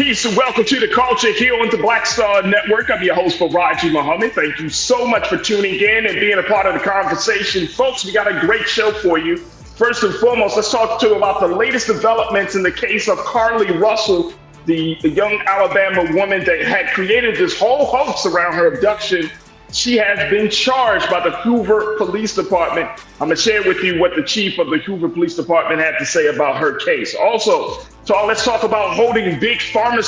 Peace and welcome to the culture here on the Black Star Network. I'm your host, Farajii. Thank you so much for tuning in and being a part of the conversation. Folks, we got a great show for you. First and foremost, let's talk to you about the latest developments in the case of Carlee Russell, the young Alabama woman that had created this whole hoax around her abduction. She has been charged by the Hoover Police Department. I'm going to share with you what the chief of the Hoover Police Department had to say about her case. Also, let's talk about holding big pharma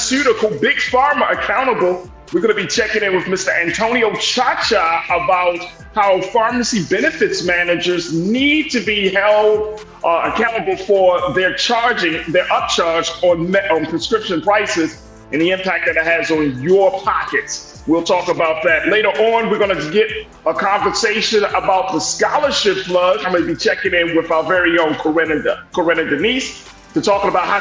accountable. We're going to be checking in with Mr. Antonio Chacha about how pharmacy benefits managers need to be held accountable for their upcharge on prescription prices and the impact that it has on your pockets. We'll talk about that. Later on, we're going to get a conversation about the scholarship flood. I'm going to be checking in with our very own Corinna Denise to talk about how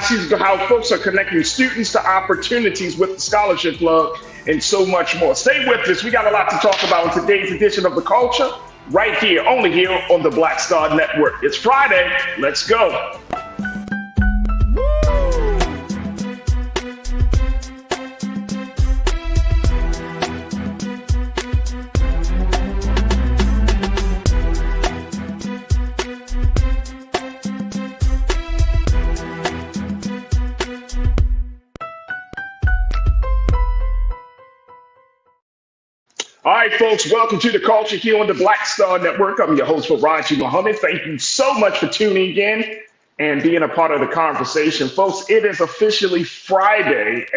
folks are connecting students to opportunities with the scholarship flood and so much more. Stay with us. We got a lot to talk about in today's edition of The Culture, right here, only here on the Black Star Network. It's Friday. Let's go. All right, folks, welcome to the culture here on the Black Star Network. I'm your host, Farajii. Thank you so much for tuning in and being a part of the conversation. Folks, it is officially Friday.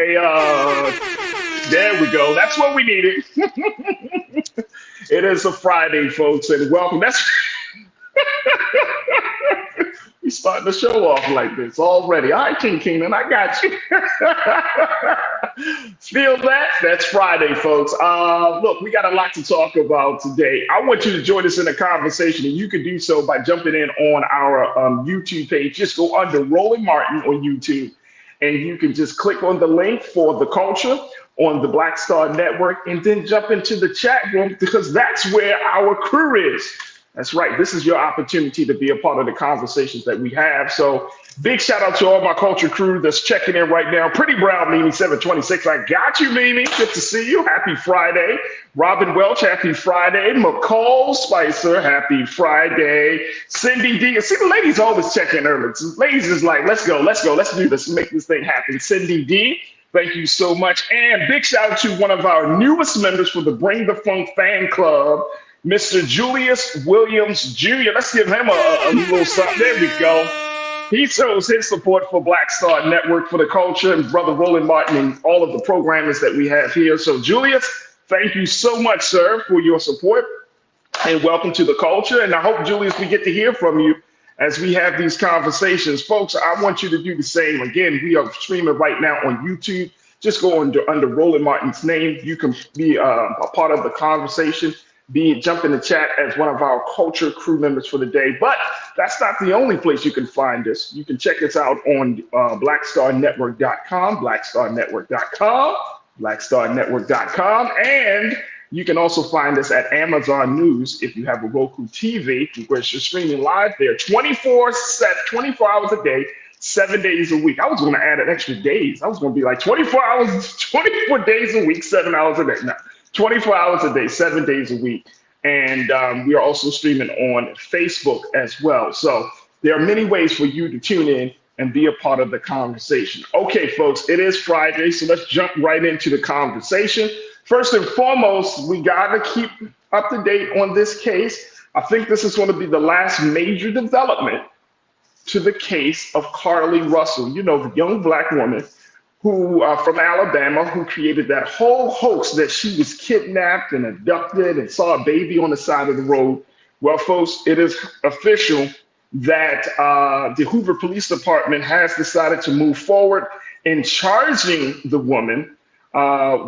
There we go. That's what we needed. It is a Friday, folks, and welcome. We starting the show off like this already. All right, King Keenan, I got you. Feel that? That's Friday, folks. Look, we got a lot to talk about today. I want you to join us in the conversation, and you can do so by jumping in on our YouTube page. Just go under Roland Martin on YouTube, and you can just click on the link for The Culture on the Black Star Network, and then jump into the chat room because that's where our crew is. That's right. This is your opportunity to be a part of the conversations that we have. So big shout out to all my culture crew that's checking in right now. Pretty Brown, Mimi 726. I got you, Mimi. Good to see you. Happy Friday. Robin Welch, happy Friday. McCall Spicer, happy Friday. Cindy D. See, the ladies always check in early. Ladies is like, let's go. Let's do this. Let's make this thing happen. Cindy D. Thank you so much. And big shout out to one of our newest members for the Bring the Funk fan club, Mr. Julius Williams Jr. Let's give him a little something. There we go. He shows his support for Black Star Network, for the culture, and Brother Roland Martin and all of the programmers that we have here. So Julius, thank you so much, sir, for your support, and welcome to the culture. And I hope, Julius, we get to hear from you as we have these conversations. Folks, I want you to do the same. Again, we are streaming right now on YouTube. Just go under Roland Martin's name. You can be a part of the conversation. Jump in the chat as one of our culture crew members for the day. But that's not the only place you can find us. You can check us out on blackstarnetwork.com, blackstarnetwork.com, and you can also find us at Amazon News if you have a Roku TV, where you're streaming live there 24 hours a day, 7 days a week. I was going to add an extra days. I was going to be like 24 hours, 24 days a week, 7 hours a day. No. 24 hours a day, 7 days a week. And we are also streaming on Facebook as well. So there are many ways for you to tune in and be a part of the conversation. Okay, folks, it is Friday, so let's jump right into the conversation. First and foremost, we got to keep up to date on this case. I think this is going to be the last major development to the case of Carlee Russell, you know, the young Black woman who from Alabama, who created that whole hoax that she was kidnapped and abducted and saw a baby on the side of the road. Well, folks, it is official that the Hoover Police Department has decided to move forward in charging the woman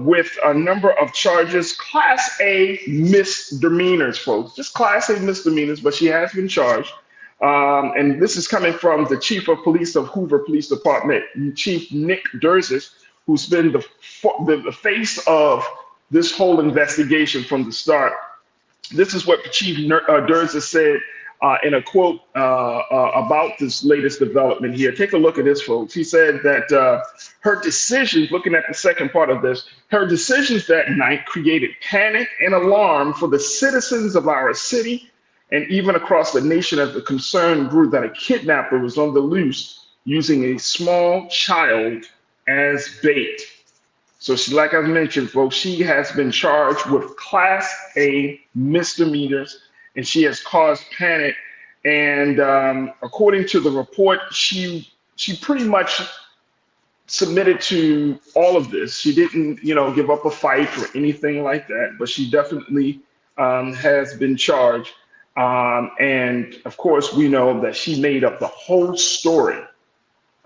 with a number of charges, Class A misdemeanors, folks, just Class A misdemeanors, but she has been charged. And this is coming from the chief of police of Hoover Police Department, Chief Nick Durzis, who's been the face of this whole investigation from the start. This is what Chief Durzis said in a quote about this latest development here. Take a look at this, folks. He said that her decisions, looking at the second part of this, her decisions that night created panic and alarm for the citizens of our city and even across the nation as the concern grew that a kidnapper was on the loose using a small child as bait. So she, like I mentioned, folks, she has been charged with Class A misdemeanors, and she has caused panic. And according to the report, she pretty much submitted to all of this. She didn't, give up a fight or anything like that, but she definitely has been charged. And of course, we know that she made up the whole story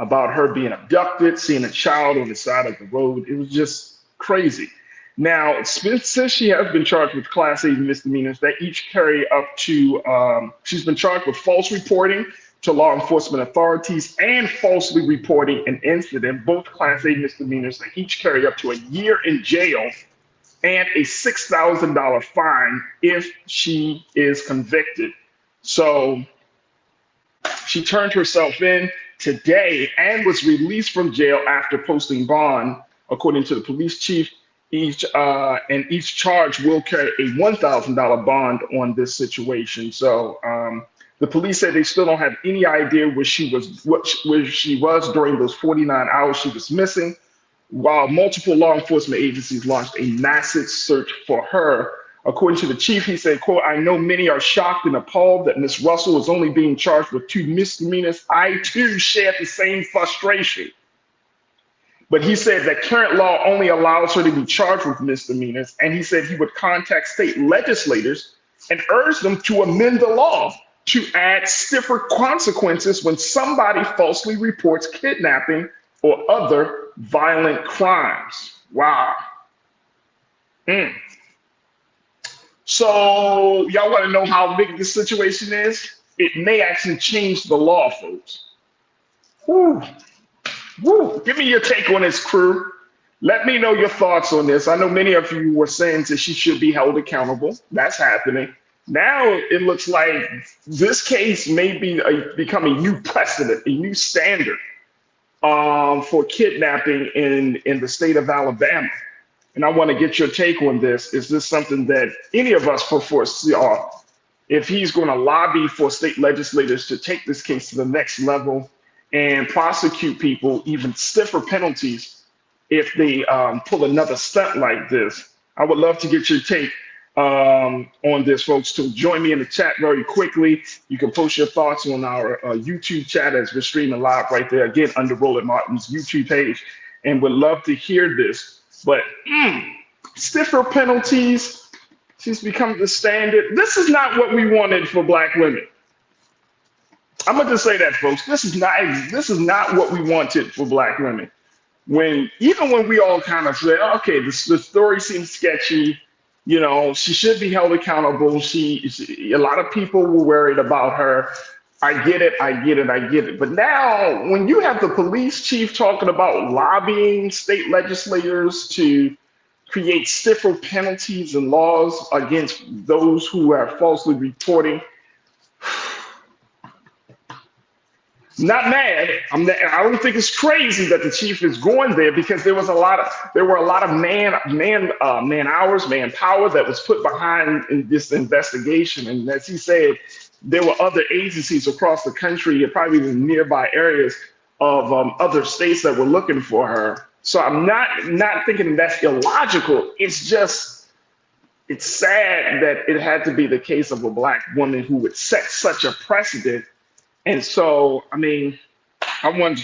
about her being abducted, seeing a child on the side of the road. It was just crazy. Now, since she has been charged with Class A misdemeanors, that each carry up to, she's been charged with false reporting to law enforcement authorities and falsely reporting an incident, both Class A misdemeanors that each carry up to a year in jail and a $6,000 fine if she is convicted. So she turned herself in today and was released from jail after posting bond, according to the police chief. Each charge will carry a $1,000 bond on this situation. So the police said they still don't have any idea where she was during those 49 hours she was missing, while multiple law enforcement agencies launched a massive search for her. According to the chief, he said, quote, "I know many are shocked and appalled that Ms. Russell is only being charged with 2 misdemeanors. I too shared the same frustration." But he said that current law only allows her to be charged with misdemeanors. And he said he would contact state legislators and urge them to amend the law to add stiffer consequences when somebody falsely reports kidnapping or other violent crimes. Wow. So y'all want to know how big this situation is? It may actually change the law, folks. Whew. Woo. Give me your take on this, crew. Let me know your thoughts on this. I know many of you were saying that she should be held accountable. That's happening. Now it looks like this case may be become a new precedent, a new standard for kidnapping in the state of Alabama. And I want to get your take on this. Is this something that any of us foresee, if he's going to lobby for state legislators to take this case to the next level and prosecute people even stiffer penalties if they pull another stunt like this? I would love to get your take on this, folks. So join me in the chat very quickly. You can post your thoughts on our YouTube chat as we're streaming live right there, again, under Roland Martin's YouTube page, and would love to hear this. But stiffer penalties, she's become the standard. This is not what we wanted for Black women. I'm going to say that, folks. This is not what we wanted for Black women. Even when we all kind of said, okay, the story seems sketchy, she should be held accountable. A lot of people were worried about her. I get it. But now, when you have the police chief talking about lobbying state legislators to create stiffer penalties and laws against those who are falsely reporting, not mad. I don't think it's crazy that the chief is going there, because there were a lot of manpower that was put behind in this investigation. And as he said, there were other agencies across the country and probably in nearby areas of other states that were looking for her. So I'm not thinking that's illogical. It's just, it's sad that it had to be the case of a Black woman who would set such a precedent. And so, I don't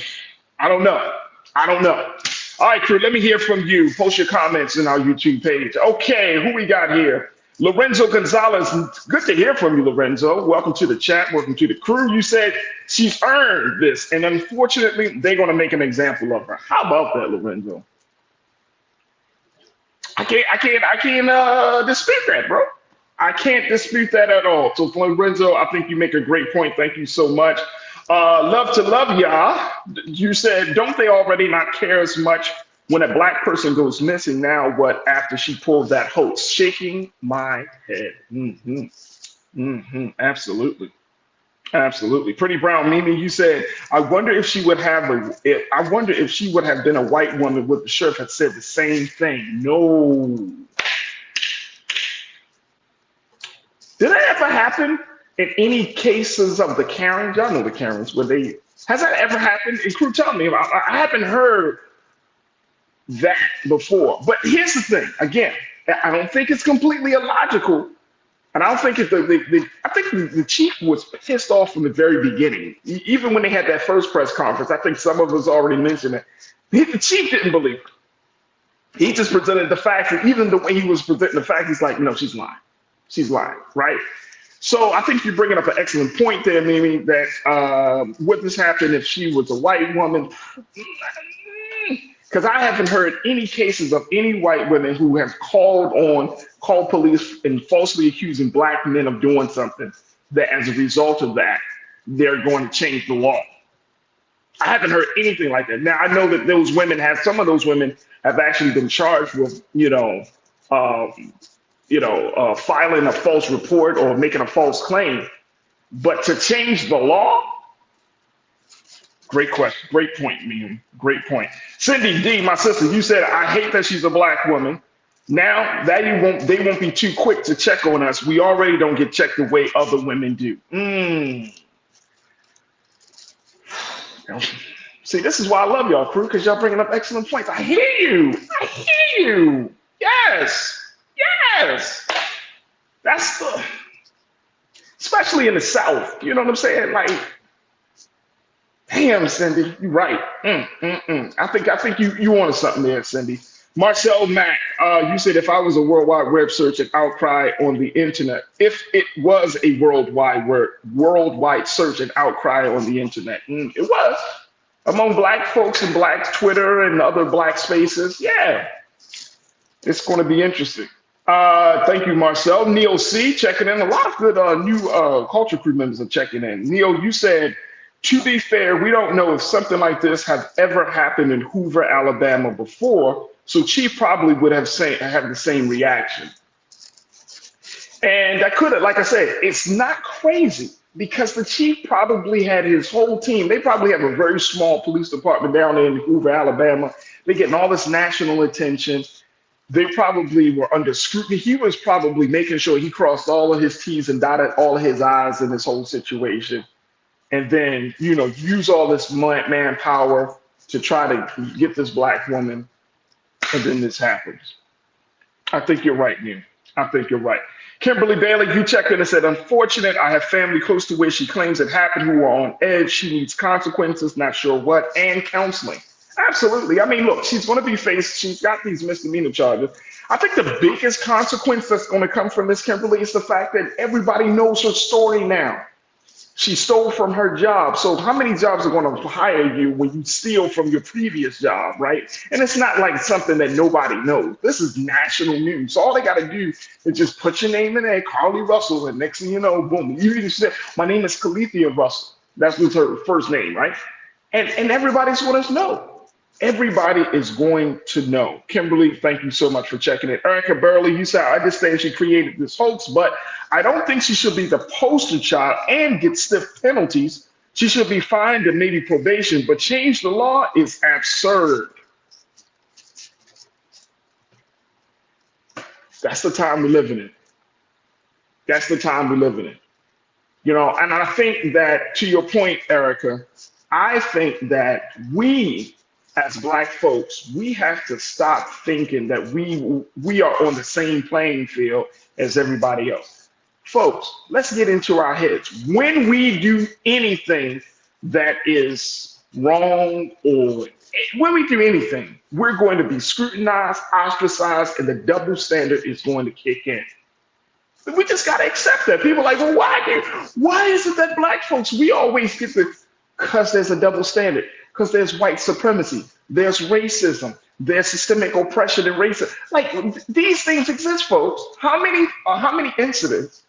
know. All right, crew, let me hear from you. Post your comments in our YouTube page. Okay, who we got here? Lorenzo Gonzalez. Good to hear from you, Lorenzo. Welcome to the chat. Welcome to the crew. You said she's earned this, and unfortunately, they're going to make an example of her. How about that, Lorenzo? I can't dispute that, bro. I can't dispute that at all. So, Lorenzo, I think you make a great point. Thank you so much. Love to love ya. You said, don't they already not care as much when a Black person goes missing? Now what, after she pulled that hoax? Shaking my head. Absolutely. Absolutely. Pretty Brown Mimi, you said, I wonder if she would have I wonder if she would have been a white woman, would the sheriff have said the same thing? No. Did that ever happen in any cases of the Karens? Y'all know the Karens, where they, has that ever happened? And crew, tell me, I haven't heard that before. But here's the thing, again, I don't think it's completely illogical. And I don't think if I think the chief was pissed off from the very beginning. Even when they had that first press conference, I think some of us already mentioned it. The chief didn't believe it. He just presented the facts, and even the way he was presenting the facts, he's like, no, she's lying. She's lying, right? So I think you're bringing up an excellent point there, Mimi, that would this happen if she was a white woman? Because I haven't heard any cases of any white women who have called police and falsely accusing black men of doing something that as a result of that, they're going to change the law. I haven't heard anything like that. Now, I know that some of those women have actually been charged with, filing a false report or making a false claim. But to change the law, great question. Great point, Miriam. Great point. Cindy D, my sister, you said, I hate that she's a black woman. Now that they won't be too quick to check on us. We already don't get checked the way other women do. See, this is why I love y'all, crew, because y'all bringing up excellent points. I hear you. I hear you. Yes. Yes. That's the, especially in the South. You know what I'm saying? Like, damn, Cindy, you're right. I think you wanted something there, Cindy. Marcel Mack, you said if I was a worldwide web search and outcry on the internet, if it was a worldwide search and outcry on the internet, it was among black folks and black Twitter and other black spaces. Yeah, it's going to be interesting. Thank you, Marcel. Neil C checking in. A lot of good new culture crew members are checking in. Neil, you said, to be fair, we don't know if something like this has ever happened in Hoover, Alabama before, so Chief probably would have the same reaction. And that could have, like I said, it's not crazy because the Chief probably had his whole team. They probably have a very small police department down there in Hoover, Alabama. They're getting all this national attention. They probably were under scrutiny. He was probably making sure he crossed all of his T's and dotted all of his I's in this whole situation. And then, use all this manpower to try to get this black woman, and then this happens. I think you're right, Neil. I think you're right. Kimberly Bailey, you checked in and said, unfortunate, I have family close to where she claims it happened who are on edge. She needs consequences, not sure what, and counseling. Absolutely. I mean, look, she's going to be she's got these misdemeanor charges. I think the biggest consequence that's going to come from this, Kimberly, is the fact that everybody knows her story now. She stole from her job. So how many jobs are going to hire you when you steal from your previous job, right? And it's not like something that nobody knows. This is national news. So all they got to do is just put your name in there, Carlee Russell, and next thing you know, boom. You even said, my name is Calethea Russell. That's what's her first name, right? And everybody's going to know. Everybody is going to know. Kimberly, thank you so much for checking in. Erica Burley, you said, I understand she created this hoax, but I don't think she should be the poster child and get stiff penalties. She should be fined and maybe probation, but change the law is absurd. That's the time we're living in. That's the time we're living in. And I think that, to your point, Erica, I think that we, as black folks, we have to stop thinking that we are on the same playing field as everybody else. Folks, let's get into our heads. When we do anything that is wrong, or when we do anything, we're going to be scrutinized, ostracized, and the double standard is going to kick in. We just got to accept that. People are like, well, why is it that black folks, we always get because there's a double standard. Because there's white supremacy, there's racism, there's systemic oppression and racism. Like, these things exist, folks. How many incidents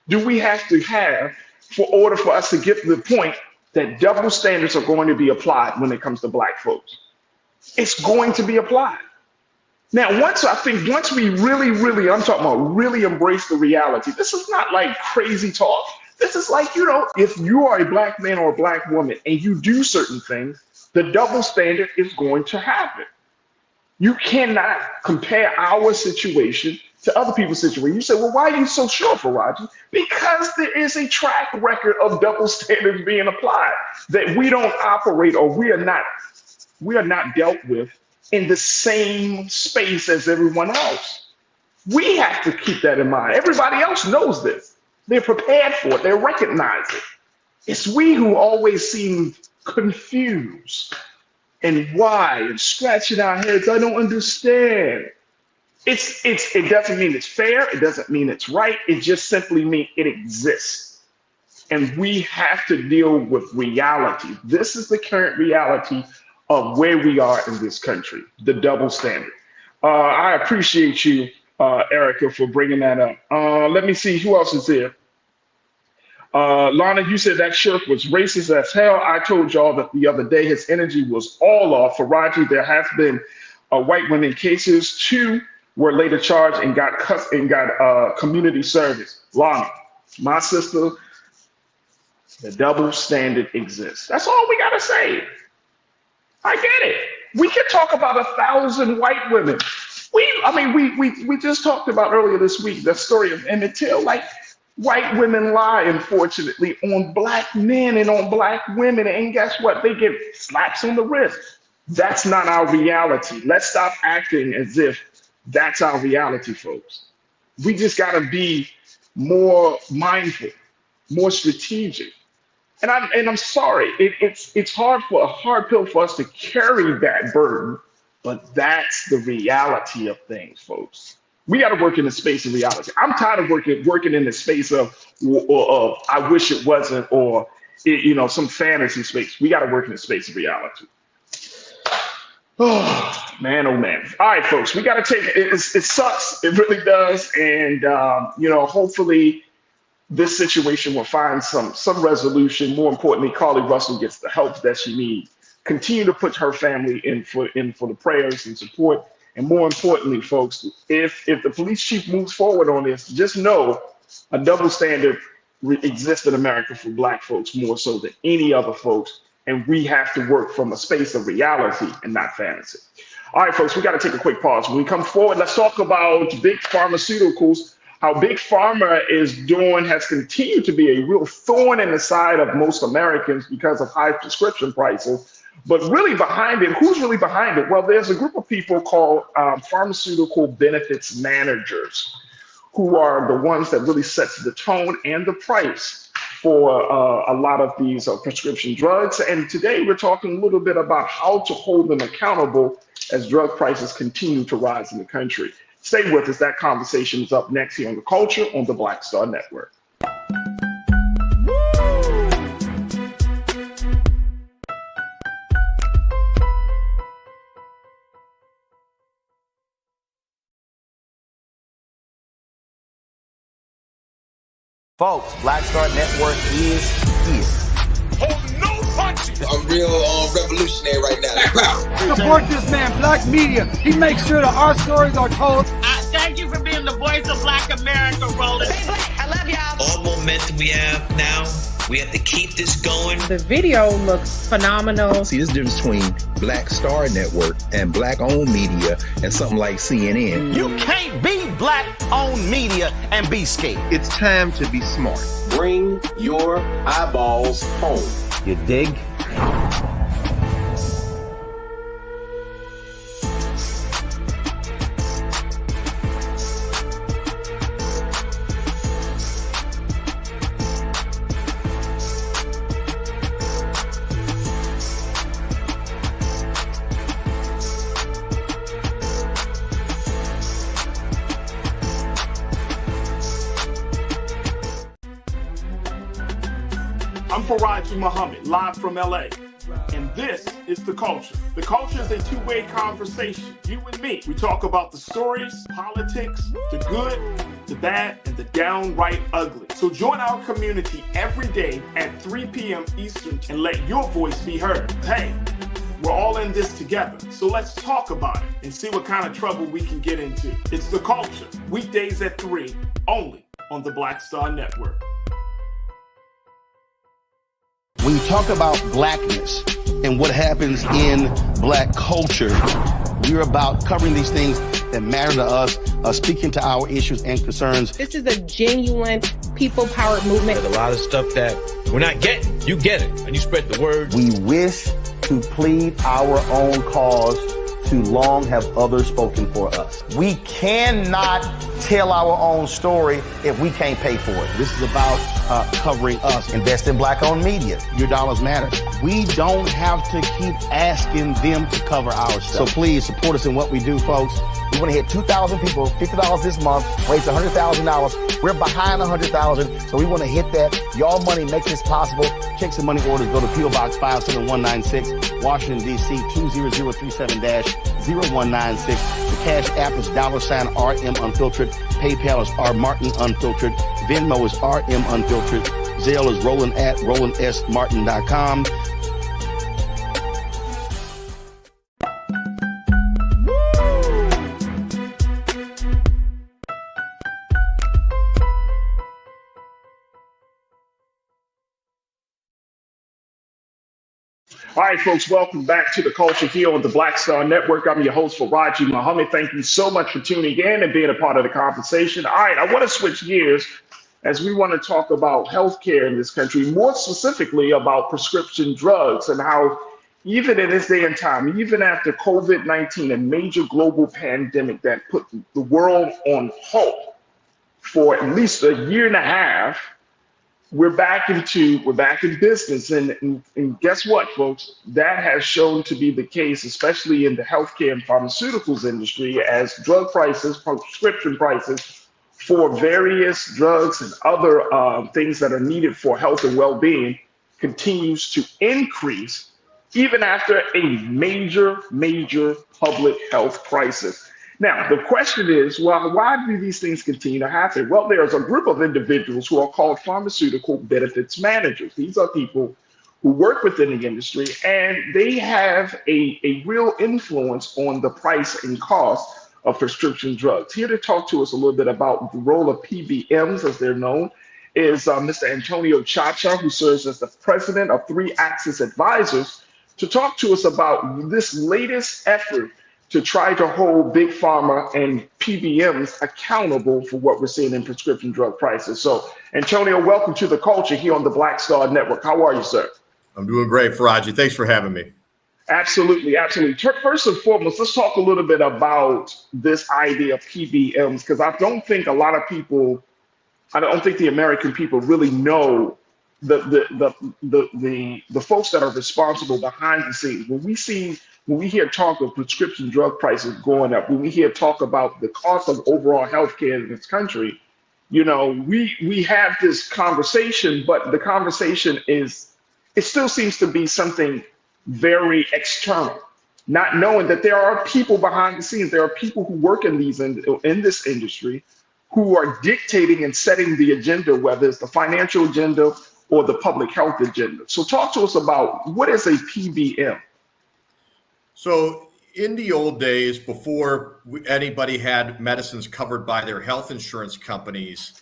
do we have to have for order for us to get to the point that double standards are going to be applied when it comes to black folks? It's going to be applied. Now, once we really, I'm talking about really embrace the reality. This is not like crazy talk. This is like, if you are a black man or a black woman and you do certain things, the double standard is going to happen. You cannot compare our situation to other people's situation. You say, well, why are you so sure, Farajii? Because there is a track record of double standards being applied that we don't operate, or we are not dealt with in the same space as everyone else. We have to keep that in mind. Everybody else knows this. They're prepared for it. They recognize it. It's we who always seem confused. And why? And scratching our heads. I don't understand. It doesn't mean it's fair. It doesn't mean it's right. It just simply means it exists. And we have to deal with reality. This is the current reality of where we are in this country, the double standard. I appreciate you, Erica, for bringing that up. Let me see who else is here. Lana, you said that sheriff was racist as hell. I told y'all that the other day his energy was all off. Farajii, there has been white women cases. 2 were later charged and got community service. Lana, my sister, the double standard exists. That's all we gotta say. I get it. We can talk about 1,000 white women. We just talked about earlier this week the story of Emmett Till. Like, white women lie, unfortunately, on black men and on black women. And guess what? They get slaps on the wrist. That's not our reality. Let's stop acting as if that's our reality, folks. We just got to be more mindful, more strategic. And I'm sorry, it's hard for a hard pill for us to carry that burden, but that's the reality of things, folks. We got to work in the space of reality. I'm tired of working in the space of I wish it wasn't, or some fantasy space. We got to work in the space of reality. Oh man, oh man. All right, folks, we got to take it. It sucks. It really does. And hopefully this situation will find some resolution. More importantly, Carlee Russell gets the help that she needs. Continue to put her family in for the prayers and support. And more importantly, folks, if the police chief moves forward on this, just know a double standard exists in America for black folks more so than any other folks. And we have to work from a space of reality and not fantasy. All right, folks, we got to take a quick pause. When we come forward, let's talk about big pharmaceuticals. How big pharma has continued to be a real thorn in the side of most Americans because of high prescription prices. But really behind it, who's really behind it? Well, there's a group of people called pharmaceutical benefits managers, who are the ones that really sets the tone and the price for a lot of these prescription drugs. And today we're talking a little bit about how to hold them accountable as drug prices continue to rise in the country. Stay with us. That conversation is up next here on The Culture on the Black Star Network. Folks, Black Star Network is here. Hold no punches. I'm real revolutionary right now. Support this man, Black Media. He makes sure that our stories are told. Thank you for being the voice of Black America, Roland. Stay black. I love y'all. All momentum we have now, we have to keep this going. The video looks phenomenal. See, there's a difference between Black Star Network and black-owned media and something like CNN. You can't be black-owned media and be scared. It's time to be smart. Bring your eyeballs home. You dig? I'm Farajii Muhammad, live from LA. And this is The Culture. The Culture is a two-way conversation. You and me. We talk about the stories, politics, the good, the bad, and the downright ugly. So join our community every day at 3 p.m. Eastern and let your voice be heard. Hey, we're all in this together. So let's talk about it and see what kind of trouble we can get into. It's The Culture, weekdays at 3, only on the Black Star Network. talk about blackness and what happens in black culture, we're about covering these things that matter to us, speaking to our issues and concerns. This is a genuine people-powered movement. There's a lot of stuff that we're not getting. You get it, and you spread the word. We wish to plead our own cause. Too long have others spoken for us. We cannot tell our own story if we can't pay for it. This is about covering us. Invest in black-owned media. Your dollars matter. We don't have to keep asking them to cover our stuff. So please support us in what we do, folks. We want to hit 2,000 people, $50 this month, raise $100,000. We're behind 100,000, so we want to hit that. Y'all money makes this possible. Checks and money orders go to P.O. Box 57196, Washington, D.C. 20037-0196. The Cash App is $RM Unfiltered. PayPal is R Martin Unfiltered. Venmo is RM Unfiltered. Zelle is Roland at RolandSMartin.com. All right, folks, welcome back to The Culture here on the Black Star Network. I'm your host, Farajii Muhammad. Thank you so much for tuning in and being a part of the conversation. All right, I want to switch gears as we want to talk about healthcare in this country, more specifically about prescription drugs and how even in this day and time, even after COVID-19, a major global pandemic that put the world on hold for at least a year and a half, we're back in business, and guess what, folks? That has shown to be the case, especially in the healthcare and pharmaceuticals industry, as drug prices, prescription prices for various drugs and other things that are needed for health and well-being continues to increase, even after a major public health crisis. Now, the question is, well, why do these things continue to happen? Well, there's a group of individuals who are called pharmaceutical benefits managers. These are people who work within the industry, and they have a real influence on the price and cost of prescription drugs. Here to talk to us a little bit about the role of PBMs, as they're known, is Mr. Antonio Chacha, who serves as the president of 3 Axis Advisors, to talk to us about this latest effort to try to hold big pharma and PBMs accountable for what we're seeing in prescription drug prices. So, Antonio, welcome to The Culture here on the Black Star Network. How are you, sir? I'm doing great, Farajii. Thanks for having me. Absolutely. First and foremost, let's talk a little bit about this idea of PBMs, because I don't think the American people really know the folks that are responsible behind the scenes. When we hear talk of prescription drug prices going up, when we hear talk about the cost of overall healthcare in this country, we have this conversation, but the conversation it still seems to be something very external, not knowing that there are people behind the scenes. There are people who work in this industry who are dictating and setting the agenda, whether it's the financial agenda or the public health agenda. So talk to us about, what is a PBM? So in the old days, before anybody had medicines covered by their health insurance companies,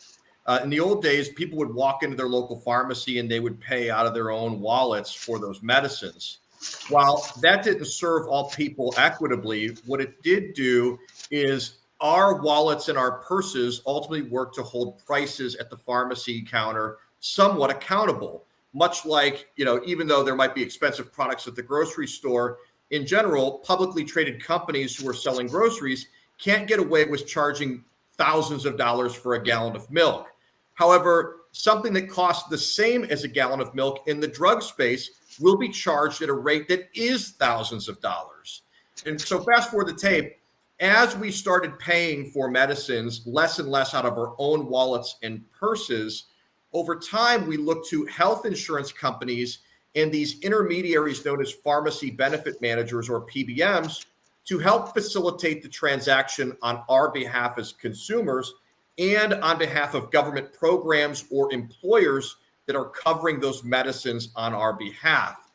in the old days, people would walk into their local pharmacy and they would pay out of their own wallets for those medicines. While that didn't serve all people equitably, what it did do is our wallets and our purses ultimately work to hold prices at the pharmacy counter somewhat accountable, much like, even though there might be expensive products at the grocery store, in general, publicly traded companies who are selling groceries can't get away with charging thousands of dollars for a gallon of milk. However, something that costs the same as a gallon of milk in the drug space will be charged at a rate that is thousands of dollars. And so fast forward the tape, as we started paying for medicines less and less out of our own wallets and purses, over time, we looked to health insurance companies and these intermediaries known as pharmacy benefit managers, or PBMs, to help facilitate the transaction on our behalf as consumers and on behalf of government programs or employers that are covering those medicines on our behalf.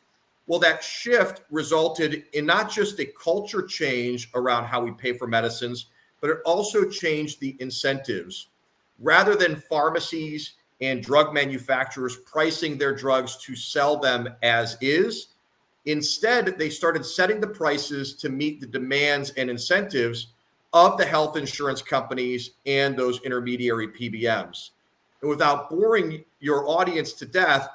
Well, that shift resulted in not just a culture change around how we pay for medicines, but it also changed the incentives. Rather than pharmacies and drug manufacturers pricing their drugs to sell them as is. Instead, they started setting the prices to meet the demands and incentives of the health insurance companies and those intermediary PBMs. And without boring your audience to death,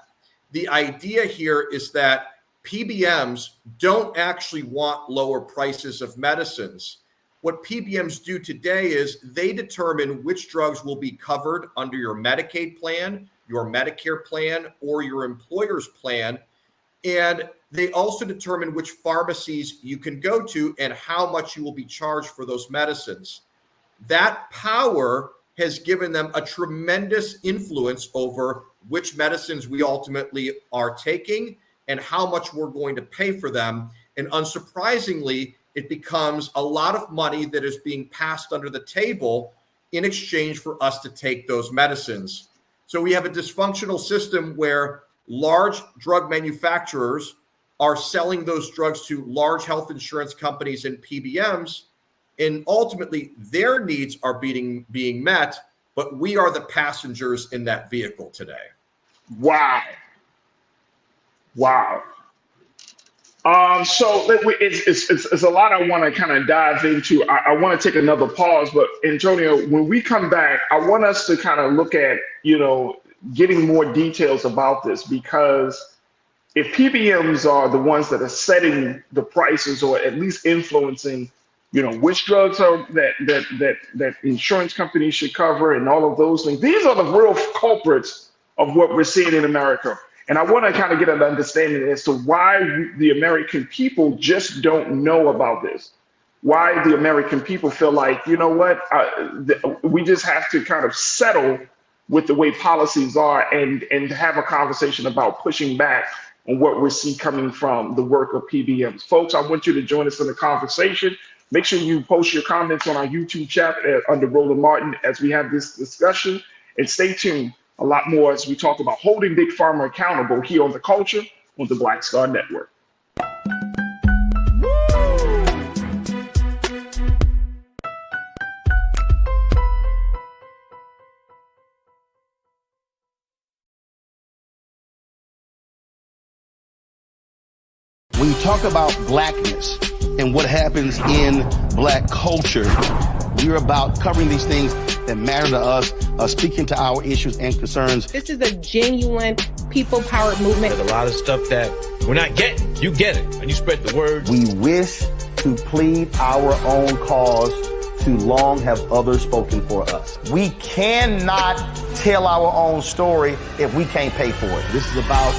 the idea here is that PBMs don't actually want lower prices of medicines. What PBMs do today is they determine which drugs will be covered under your Medicaid plan, your Medicare plan, or your employer's plan. And they also determine which pharmacies you can go to and how much you will be charged for those medicines. That power has given them a tremendous influence over which medicines we ultimately are taking and how much we're going to pay for them. And unsurprisingly, it becomes a lot of money that is being passed under the table in exchange for us to take those medicines. So we have a dysfunctional system where large drug manufacturers are selling those drugs to large health insurance companies and PBMs, and ultimately their needs are being met, but we are the passengers in that vehicle today. Wow. So it's a lot I want to kind of dive into. I want to take another pause, but Antonio, when we come back, I want us to kind of look at, getting more details about this, because if PBMs are the ones that are setting the prices or at least influencing, which drugs are that insurance companies should cover and all of those things, these are the real culprits of what we're seeing in America. And I want to kind of get an understanding as to why the American people just don't know about this. Why the American people feel like, we just have to kind of settle with the way policies are and have a conversation about pushing back on what we see coming from the work of PBMs. Folks, I want you to join us in the conversation. Make sure you post your comments on our YouTube chat under Roland Martin as we have this discussion. And stay tuned. A lot more as we talk about holding Big Pharma accountable here on The Culture on the Black Star Network. When you talk about blackness and what happens in black culture, we're about covering these things that matter to us, speaking to our issues and concerns. This is a genuine people-powered movement. There's a lot of stuff that we're not getting. You get it, and you spread the word. We wish to plead our own cause. Too long have others spoken for us. We cannot tell our own story if we can't pay for it. This is about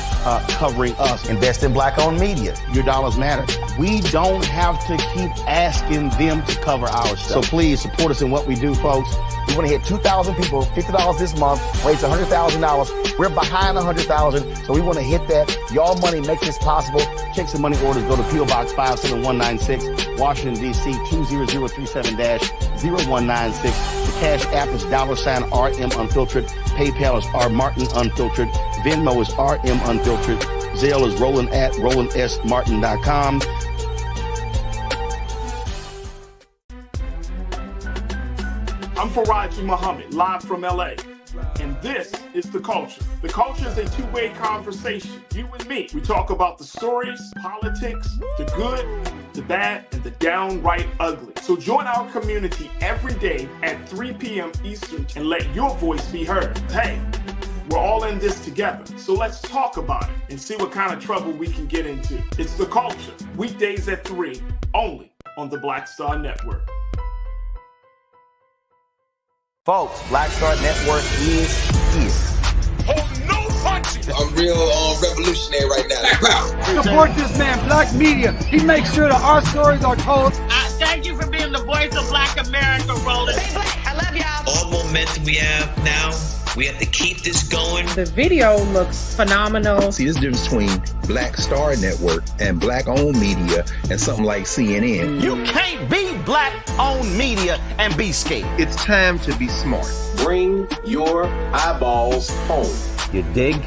covering us. Invest in black-owned media. Your dollars matter. We don't have to keep asking them to cover our stuff. So please support us in what we do, folks. We want to hit 2,000 people, $50 this month, raise $100,000. We're behind 100,000, so we want to hit that. Y'all money makes this possible. Check some money orders. Go to P.O. Box 57196, Washington, D.C. 20037-0196. The Cash App is $RM Unfiltered. PayPal is R Martin Unfiltered. Venmo is RM Unfiltered. Zelle is Roland at RolandSMartin.com. I'm Farajii Muhammad, live from LA. And this is The Culture. The Culture is a two-way conversation. You and me. We talk about the stories, politics, the good, the bad, and the downright ugly. So join our community every day at 3 p.m. Eastern and let your voice be heard. Hey, we're all in this together. So let's talk about it and see what kind of trouble we can get into. It's The Culture, weekdays at 3, only on the Black Star Network. Folks, Black Star Network is here. Oh, no punching! I'm real revolutionary right now. Support this man, Black Media. He makes sure that our stories are told. Thank you for being the voice of Black America, Roland. Stay black. I love y'all. All momentum we have now, we have to keep this going. The video looks phenomenal. See, there's a difference between Black Star Network and black-owned media and something like CNN. You can't be black-owned media and be scared. It's time to be smart. Bring your eyeballs home. You dig?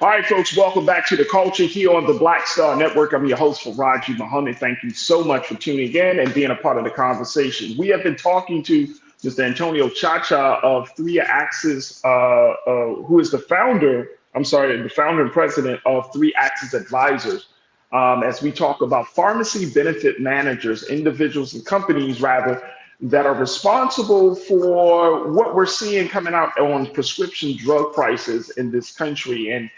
All right, folks, welcome back to The Culture here on the Black Star Network. I'm your host, Farajii Muhammad. Thank you so much for tuning in and being a part of the conversation. We have been talking to Mr. Antonio Chacha of 3 Axis, who is the founder and president of 3 Axis Advisors, as we talk about pharmacy benefit managers, individuals and companies, rather, that are responsible for what we're seeing coming out on prescription drug prices in this country. And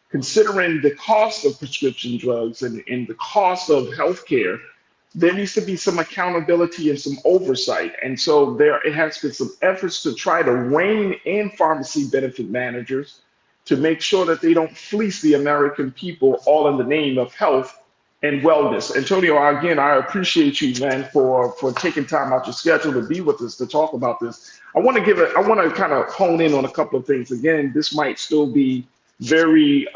considering the cost of prescription drugs and the cost of healthcare, there needs to be some accountability and some oversight. And so it has been some efforts to try to rein in pharmacy benefit managers to make sure that they don't fleece the American people all in the name of health and wellness. Antonio, again, I appreciate you, man, for taking time out your schedule to be with us to talk about this. I want to kind of hone in on a couple of things. Again, this might still be very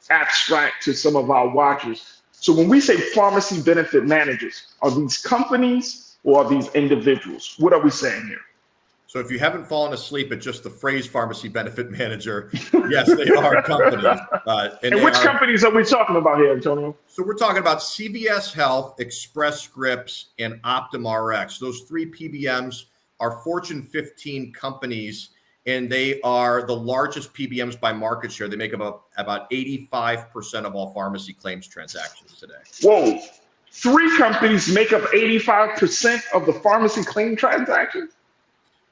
abstract to some of our watchers. So when we say pharmacy benefit managers, are these companies or are these individuals? What are we saying here? So if you haven't fallen asleep at just the phrase pharmacy benefit manager, yes, they are companies. And which companies are we talking about here, Antonio? So we're talking about CVS Health, Express Scripts, and Optum Rx. Those 3 PBMs are Fortune 15 companies, and they are the largest PBMs by market share. They make about 85% of all pharmacy claims transactions today. Whoa, 3 companies make up 85% of the pharmacy claim transactions?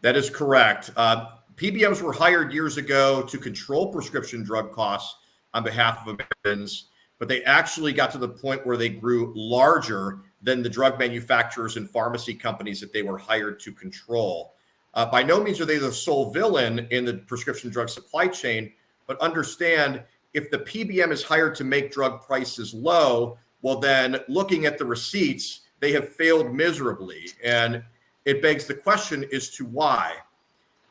That is correct. PBMs were hired years ago to control prescription drug costs on behalf of Americans, but they actually got to the point where they grew larger than the drug manufacturers and pharmacy companies that they were hired to control. By no means are they the sole villain in the prescription drug supply chain, but understand if the PBM is hired to make drug prices low, well, then looking at the receipts, they have failed miserably. And it begs the question as to why.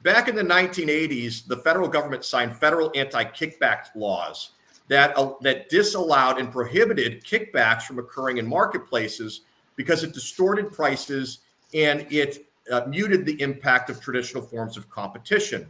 Back in the 1980s, the federal government signed federal anti-kickback laws that disallowed and prohibited kickbacks from occurring in marketplaces because it distorted prices and it muted the impact of traditional forms of competition.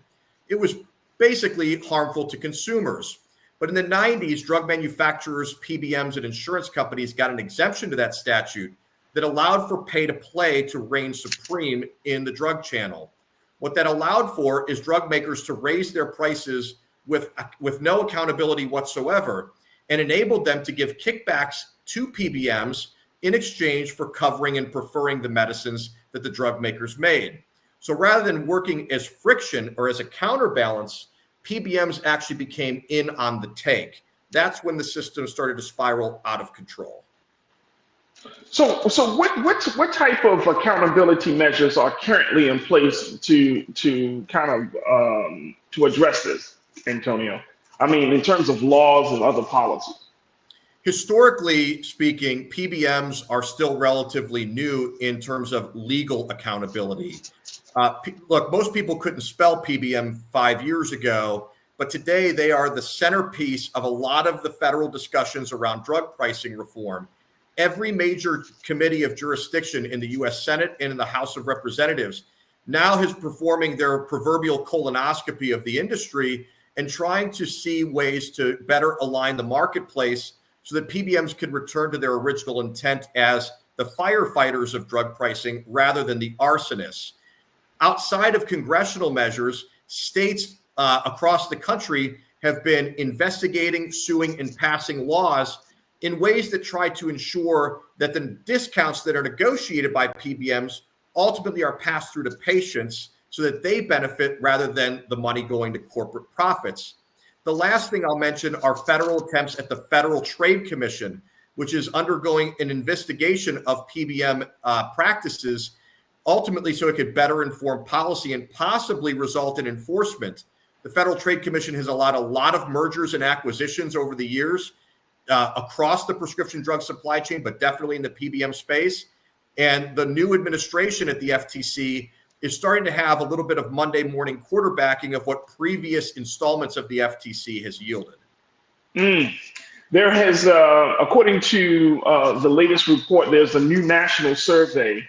It was basically harmful to consumers. But in the 90s, drug manufacturers, PBMs, and insurance companies got an exemption to that statute that allowed for pay to play to reign supreme in the drug channel. What that allowed for is drug makers to raise their prices with no accountability whatsoever, and enabled them to give kickbacks to PBMs in exchange for covering and preferring the medicines that the drug makers made. So rather than working as friction or as a counterbalance, PBMs actually became in on the take. That's when the system started to spiral out of control. So what type of accountability measures are currently in place to kind of to address this, Antonio? I mean, in terms of laws and other policies. Historically speaking, PBMs are still relatively new in terms of legal accountability. Look, most people couldn't spell PBM 5 years ago, but today they are the centerpiece of a lot of the federal discussions around drug pricing reform. Every major committee of jurisdiction in the U.S. Senate and in the House of Representatives now is performing their proverbial colonoscopy of the industry and trying to see ways to better align the marketplace so that PBMs can return to their original intent as the firefighters of drug pricing rather than the arsonists. Outside of congressional measures, states across the country have been investigating, suing, and passing laws in ways that try to ensure that the discounts that are negotiated by PBMs ultimately are passed through to patients so that they benefit rather than the money going to corporate profits. The last thing I'll mention are federal attempts at the Federal Trade Commission, which is undergoing an investigation of PBM practices, ultimately so it could better inform policy and possibly result in enforcement. The Federal Trade Commission has allowed a lot of mergers and acquisitions over the years across the prescription drug supply chain, but definitely in the PBM space. And the new administration at the FTC is starting to have a little bit of Monday morning quarterbacking of what previous installments of the FTC has yielded. There has, according to the latest report, there's a new national survey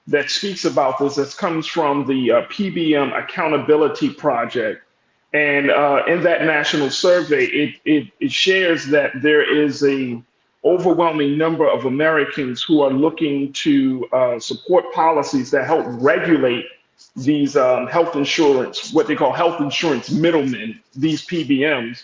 that speaks about this. That comes from the PBM Accountability Project. And in that national survey, it shares that there is a overwhelming number of Americans who are looking to support policies that help regulate these health insurance, what they call health insurance middlemen, these PBMs,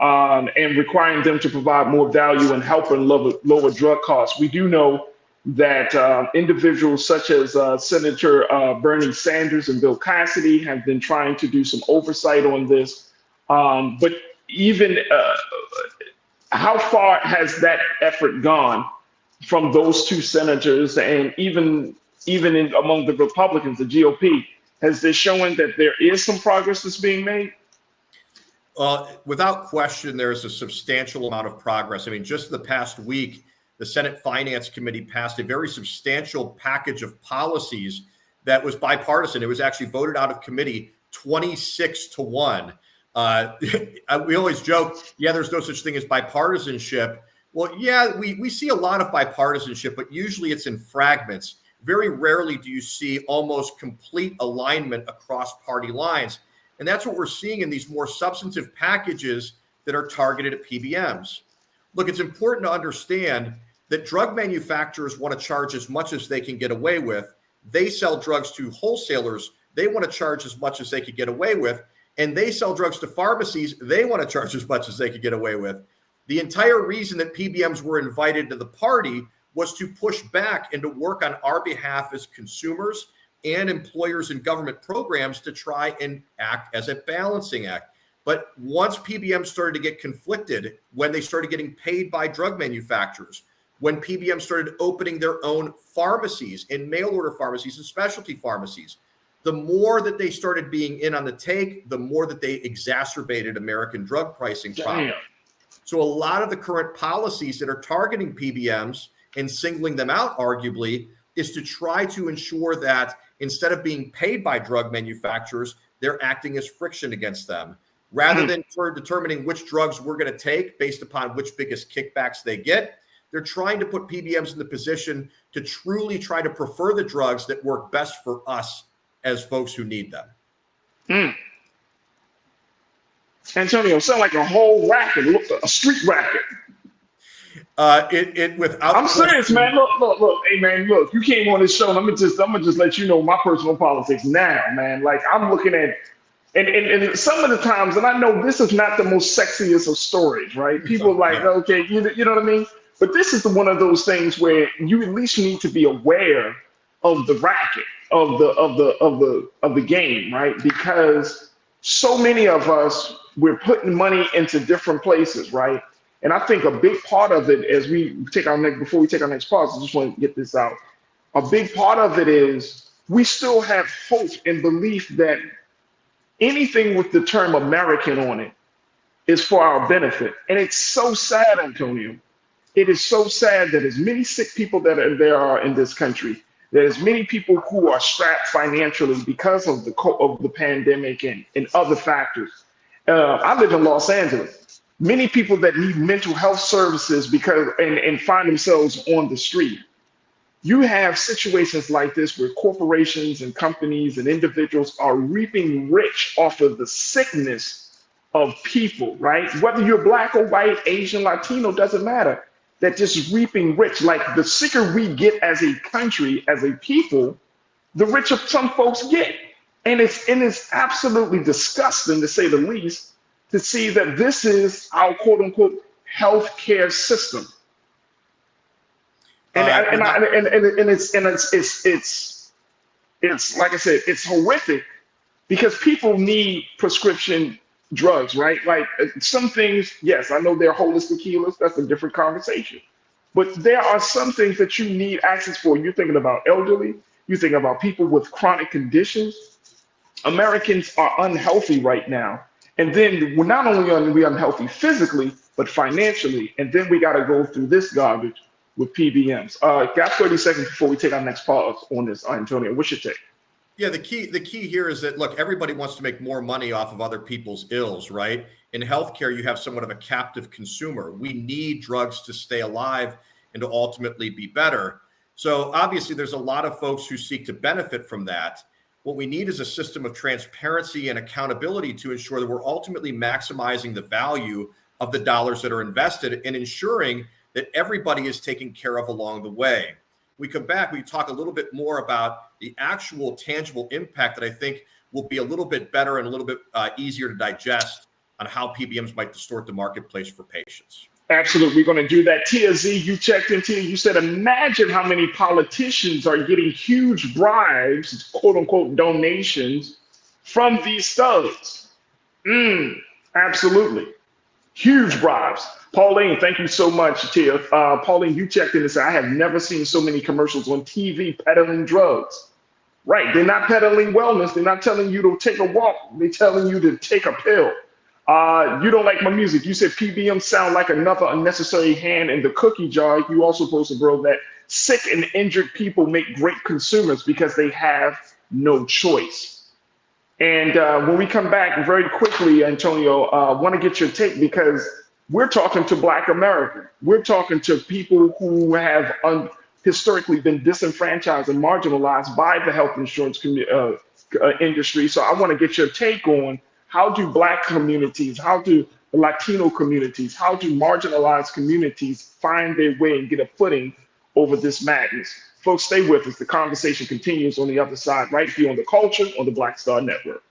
and requiring them to provide more value and help and lower drug costs. We do know that individuals such as Senator Bernie Sanders and Bill Cassidy have been trying to do some oversight on this. But even how far has that effort gone from those two senators, and even among the Republicans, the GOP? Has this shown that there is some progress that's being made? Without question, there's a substantial amount of progress. I mean, just the past week, the Senate Finance Committee passed a very substantial package of policies that was bipartisan. It was actually voted out of committee 26-1. We always joke, yeah, there's no such thing as bipartisanship. Well, yeah, we see a lot of bipartisanship, but usually it's in fragments. Very rarely do you see almost complete alignment across party lines. And that's what we're seeing in these more substantive packages that are targeted at PBMs. Look, it's important to understand that drug manufacturers want to charge as much as they can get away with. They sell drugs to wholesalers. They want to charge as much as they could get away with. And they sell drugs to pharmacies. They want to charge as much as they could get away with. The entire reason that PBMs were invited to the party was to push back and to work on our behalf as consumers and employers and government programs to try and act as a balancing act. But once PBMs started to get conflicted, when they started getting paid by drug manufacturers, when PBMs started opening their own pharmacies and mail order pharmacies and specialty pharmacies, the more that they started being in on the take, the more that they exacerbated American drug pricing problem. So a lot of the current policies that are targeting PBMs and singling them out, arguably, is to try to ensure that instead of being paid by drug manufacturers, they're acting as friction against them. Rather than determining which drugs we're going to take based upon which biggest kickbacks they get, they're trying to put PBMs in the position to truly try to prefer the drugs that work best for us as folks who need them. Antonio, sound like a whole racket, a street racket. Without I'm serious, man. Look, hey man, look, you came on this show, and I'm gonna just let you know my personal politics now, man. Like I'm looking at, and some of the times, and I know this is not the most sexiest of stories, right? People are like, okay, you know what I mean? But this is one of those things where you at least need to be aware of the racket of the game, right? Because so many of us, we're putting money into different places, right? And I think a big part of it, as we take our next, before we take our next pause, I just want to get this out. A big part of it is we still have hope and belief that anything with the term American on it is for our benefit. And it's so sad, Antonio. It is so sad that as many sick people that there are in this country, that as many people who are strapped financially because of the pandemic and other factors. I live in Los Angeles. Many people that need mental health services because and find themselves on the street. You have situations like this where corporations and companies and individuals are reaping rich off of the sickness of people, right? Whether you're black or white, Asian, Latino, doesn't matter. That just reaping rich. Like the sicker we get as a country, as a people, the richer some folks get. And it's absolutely disgusting, to say the least, to see that this is our quote unquote healthcare system. And it's like I said, it's horrific because people need prescription drugs, right? Like some things, yes, I know they're holistic healers. That's a different conversation. But there are some things that you need access for. You're thinking about elderly, you're thinking about people with chronic conditions. Americans are unhealthy right now. And then we're not only are we unhealthy physically, but financially. And then we got to go through this garbage with PBMs. Got 30 seconds before we take our next pause on this, Antonio. What's your take? Yeah, the key here is that, look, everybody wants to make more money off of other people's ills, right? In healthcare, you have somewhat of a captive consumer. We need drugs to stay alive and to ultimately be better. So obviously, there's a lot of folks who seek to benefit from that. What we need is a system of transparency and accountability to ensure that we're ultimately maximizing the value of the dollars that are invested and ensuring that everybody is taken care of along the way. We come back, we talk a little bit more about the actual tangible impact that I think will be a little bit better and a little bit easier to digest on how PBMs might distort the marketplace for patients. Absolutely. We're going to do that. Tia Z, you checked in, Tia. You said, imagine how many politicians are getting huge bribes, quote unquote, donations from these thugs. Absolutely. Huge bribes. Pauline, thank you so much, Tia. Pauline, you checked in and said, I have never seen so many commercials on TV peddling drugs. Right. They're not peddling wellness. They're not telling you to take a walk. They're telling you to take a pill. You don't like my music. You said PBM sound like another unnecessary hand in the cookie jar. You also posted, bro, that sick and injured people make great consumers because they have no choice. And when we come back very quickly, Antonio, want to get your take because we're talking to Black America. We're talking to people who have historically been disenfranchised and marginalized by the health insurance industry. So I want to get your take on how do Black communities, how do the Latino communities, how do marginalized communities find their way and get a footing over this madness? Folks, stay with us. The conversation continues on the other side, right here on The Culture on the Black Star Network.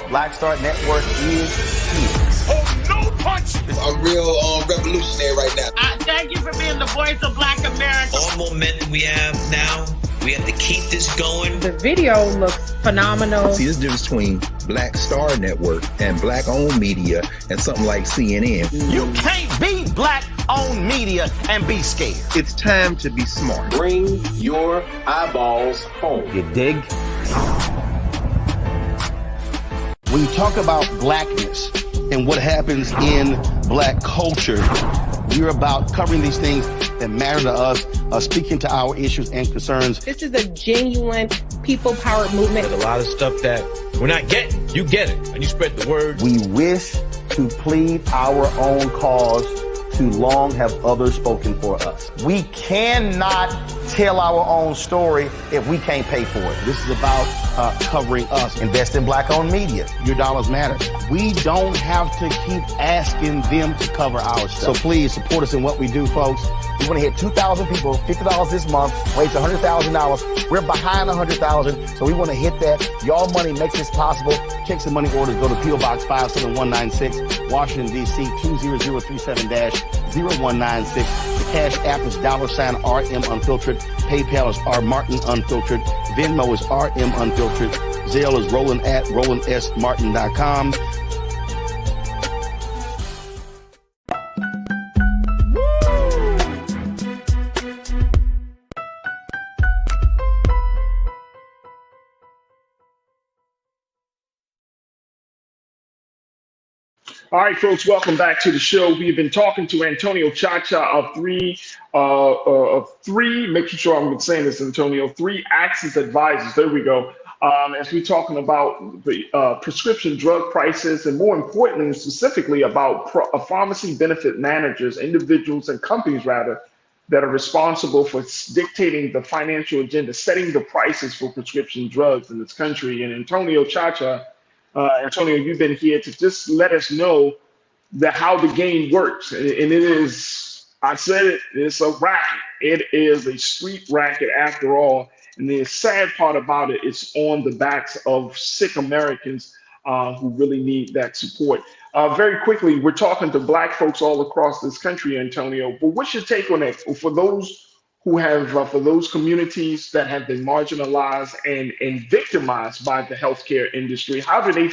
Black Star Network is here. Oh, no punch! I'm real revolutionary right now. Thank you for being the voice of Black America. All momentum we have now, we have to keep this going. The video looks phenomenal. See, there's a difference between Black Star Network and Black-owned media and something like CNN. You can't be Black-owned media and be scared. It's time to be smart. Bring your eyeballs home. You dig? When you talk about blackness and what happens in Black culture, we're about covering these things that matter to us, speaking to our issues and concerns. This is a genuine people-powered movement. There's a lot of stuff that we're not getting. You get it, and you spread the word. We wish to plead our own cause. Too long have others spoken for us. We cannot tell our own story if we can't pay for it. This is about covering us. Invest in Black-owned media. Your dollars matter. We don't have to keep asking them to cover our stuff. So please support us in what we do, folks. We want to hit 2,000 people, $50 this month, raise $100,000. We're behind 100,000, so we want to hit that. Y'all money makes this possible. Checks and money orders go to P.O. Box 57196, Washington, D.C. 20037-0196. The Cash App is $RM Unfiltered. PayPal is R Martin Unfiltered. Venmo is RM Unfiltered. Zelle is Roland at RolandSMartin.com. All right, folks, welcome back to the show. We've been talking to Antonio Chacha of three, making sure I'm saying this, Antonio, 3 Axis Advisors. There we go. As we're talking about the prescription drug prices and more importantly, specifically about pharmacy benefit managers, individuals and companies rather, that are responsible for dictating the financial agenda, setting the prices for prescription drugs in this country. And Antonio Chacha, Antonio, you've been here to just let us know how the game works. And it is, I said it, it's a racket. It is a street racket after all. And the sad part about it is on the backs of sick Americans who really need that support. Very quickly, we're talking to Black folks all across this country, Antonio, but what's your take on that? For those who have, for those communities that have been marginalized and victimized by the healthcare industry, how do we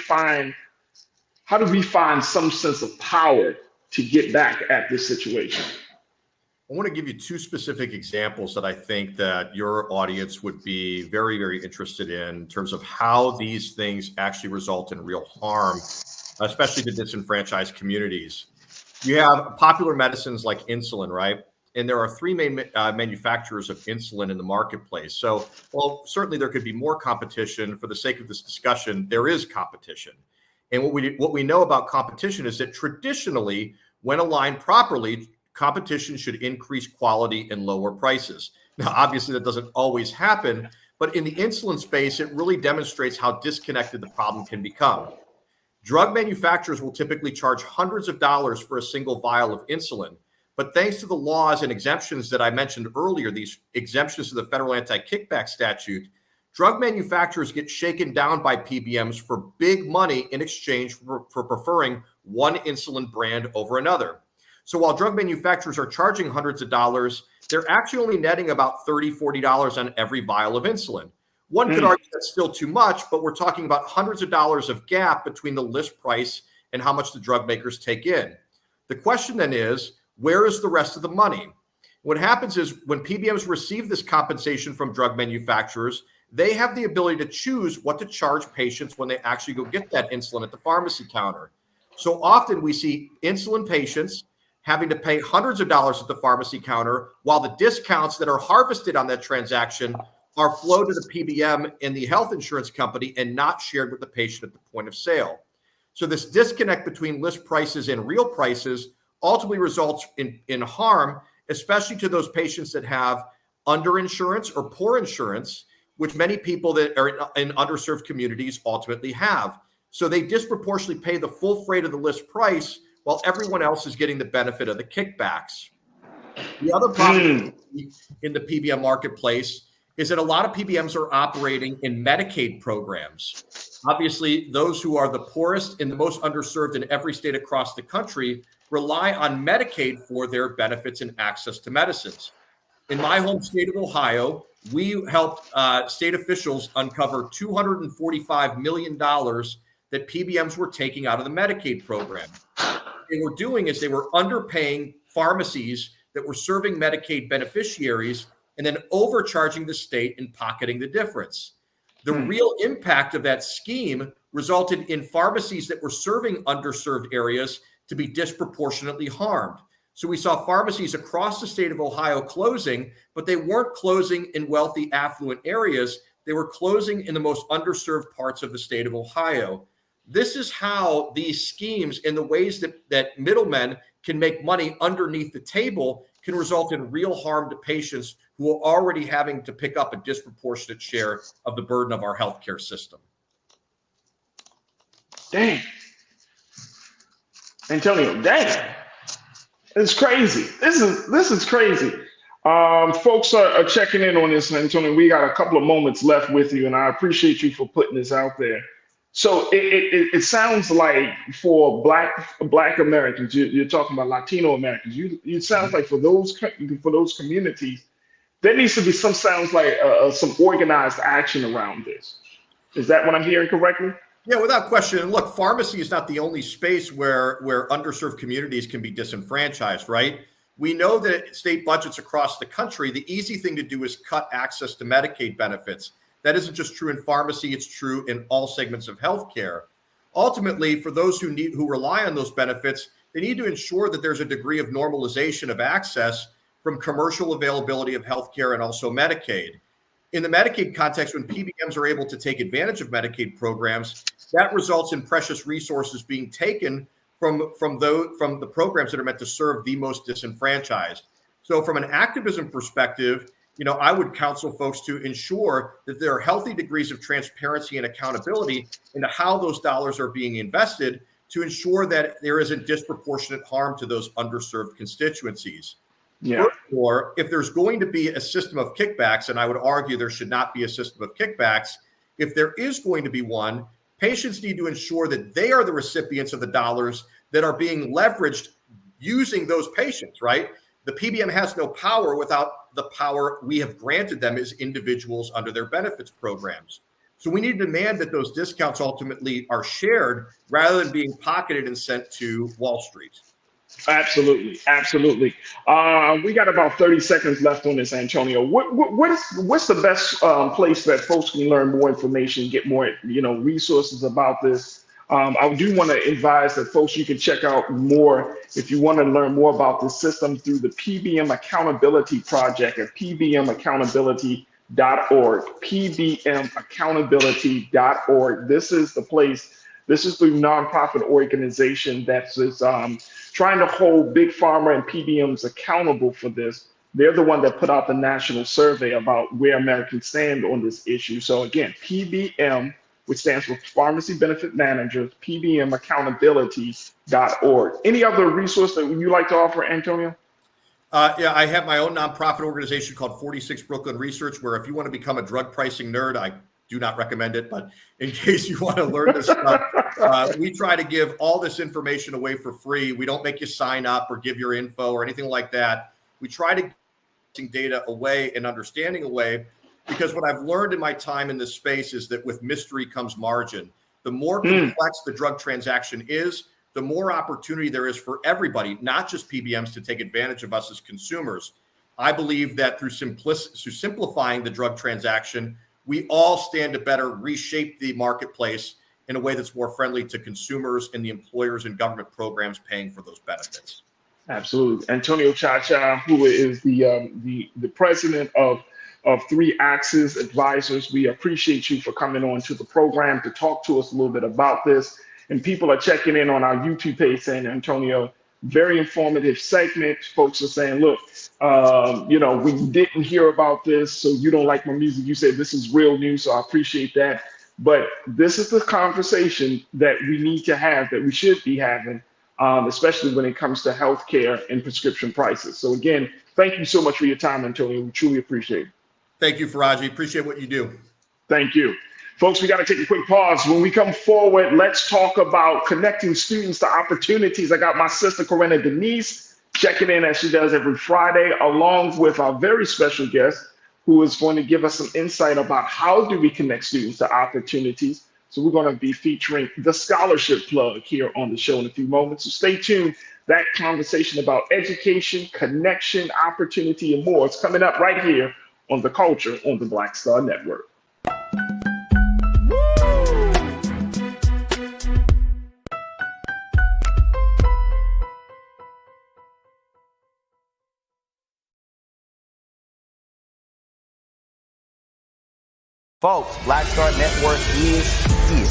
find some sense of power to get back at this situation? I want to give you 2 specific examples that I think that your audience would be very, very interested in terms of how these things actually result in real harm, especially to disenfranchised communities. You have popular medicines like insulin, right? and there are three main manufacturers of insulin in the marketplace. So, well, certainly there could be more competition. For the sake of this discussion, there is competition. And what we know about competition is that traditionally, when aligned properly, competition should increase quality and lower prices. Now, obviously, that doesn't always happen, but in the insulin space, it really demonstrates how disconnected the problem can become. Drug manufacturers will typically charge hundreds of dollars for a single vial of insulin, but thanks to the laws and exemptions that I mentioned earlier, these exemptions to the federal anti-kickback statute, drug manufacturers get shaken down by PBMs for big money in exchange for preferring one insulin brand over another. So while drug manufacturers are charging hundreds of dollars, they're actually only netting about $30, $40 on every vial of insulin. One could argue that's still too much, but we're talking about hundreds of dollars of gap between the list price and how much the drug makers take in. The question then is, where is the rest of the money? What happens is when PBMs receive this compensation from drug manufacturers, they have the ability to choose what to charge patients when they actually go get that insulin at the pharmacy counter. So often we see insulin patients having to pay hundreds of dollars at the pharmacy counter, while the discounts that are harvested on that transaction are flowed to the PBM and the health insurance company and not shared with the patient at the point of sale. So this disconnect between list prices and real prices ultimately results in harm, especially to those patients that have underinsurance or poor insurance, which many people that are in underserved communities ultimately have. So they disproportionately pay the full freight of the list price while everyone else is getting the benefit of the kickbacks. The other problem in the PBM marketplace is that a lot of PBMs are operating in Medicaid programs. Obviously, those who are the poorest and the most underserved in every state across the country rely on Medicaid for their benefits and access to medicines. In my home state of Ohio, we helped state officials uncover $245 million that PBMs were taking out of the Medicaid program. What they were doing is they were underpaying pharmacies that were serving Medicaid beneficiaries and then overcharging the state and pocketing the difference. The real impact of that scheme resulted in pharmacies that were serving underserved areas to be disproportionately harmed. So we saw pharmacies across the state of Ohio closing, but they weren't closing in wealthy, affluent areas. They were closing in the most underserved parts of the state of Ohio. This is how these schemes and the ways that middlemen can make money underneath the table can result in real harm to patients who are already having to pick up a disproportionate share of the burden of our healthcare system. Dang. Antonio, dang. It's crazy. This is crazy. Folks are checking in on this, Antonio. We got a couple of moments left with you, and I appreciate you for putting this out there. So it sounds like for Black Americans, you're talking about Latino Americans. It sounds like for those communities, there needs to be some organized action around this. Is that what I'm hearing correctly? Yeah, without question. And look, pharmacy is not the only space where underserved communities can be disenfranchised, right? We know that state budgets across the country, the easy thing to do is cut access to Medicaid benefits. That isn't just true in pharmacy, it's true in all segments of healthcare. Ultimately, for those who rely on those benefits, they need to ensure that there's a degree of normalization of access from commercial availability of healthcare and also Medicaid. In the Medicaid context, when PBMs are able to take advantage of Medicaid programs, that results in precious resources being taken from the programs that are meant to serve the most disenfranchised. So from an activism perspective, I would counsel folks to ensure that there are healthy degrees of transparency and accountability into how those dollars are being invested to ensure that there isn't disproportionate harm to those underserved constituencies. Yeah. Or if there's going to be a system of kickbacks, and I would argue there should not be a system of kickbacks, if there is going to be one, patients need to ensure that they are the recipients of the dollars that are being leveraged using those patients, right? The PBM has no power without the power we have granted them as individuals under their benefits programs. So we need to demand that those discounts ultimately are shared rather than being pocketed and sent to Wall Street. Absolutely. We got about 30 seconds left on this, Antonio. What's the best place that folks can learn more information, get more resources about this? I do want to advise that folks, you can check out more if you want to learn more about this system through the PBM Accountability Project at pbmaccountability.org, pbmaccountability.org. This is the place, this is the nonprofit organization that's trying to hold big pharma and PBMs accountable for this. They're the one that put out the national survey about where Americans stand on this issue. So again, PBM, which stands for Pharmacy Benefit Managers, pbmaccountability.org. Any other resource that you like to offer, Antonio? Yeah, I have my own nonprofit organization called 46 Brooklyn Research, where if you want to become a drug pricing nerd, I do not recommend it, but in case you want to learn this stuff, we try to give all this information away for free. We don't make you sign up or give your info or anything like that. We try to give data away and understanding away, because what I've learned in my time in this space is that with mystery comes margin. The more complex the drug transaction is, the more opportunity there is for everybody, not just PBMs, to take advantage of us as consumers. I believe that through simplifying the drug transaction, we all stand to better reshape the marketplace in a way that's more friendly to consumers and the employers and government programs paying for those benefits. Absolutely. Antonio Chacha, who is the president of 3 Axis Advisors. We appreciate you for coming on to the program to talk to us a little bit about this. And people are checking in on our YouTube page saying, Antonio, very informative segment. Folks are saying, look, we didn't hear about this, so you don't like my music. You said this is real news, so I appreciate that. But this is the conversation that we need to have, that we should be having, especially when it comes to healthcare and prescription prices. So again, thank you so much for your time, Antonio. We truly appreciate it. Thank you, Farajii. Appreciate what you do. Thank you. Folks, we got to take a quick pause. When we come forward, let's talk about connecting students to opportunities. I got my sister, Corinna Denise, checking in as she does every Friday, along with our very special guest, who is going to give us some insight about how do we connect students to opportunities. So we're going to be featuring the scholarship plug here on the show in a few moments. So stay tuned. That conversation about education, connection, opportunity, and more is coming up right here on The Culture on the Black Star Network. Folks, Black Star Network is here.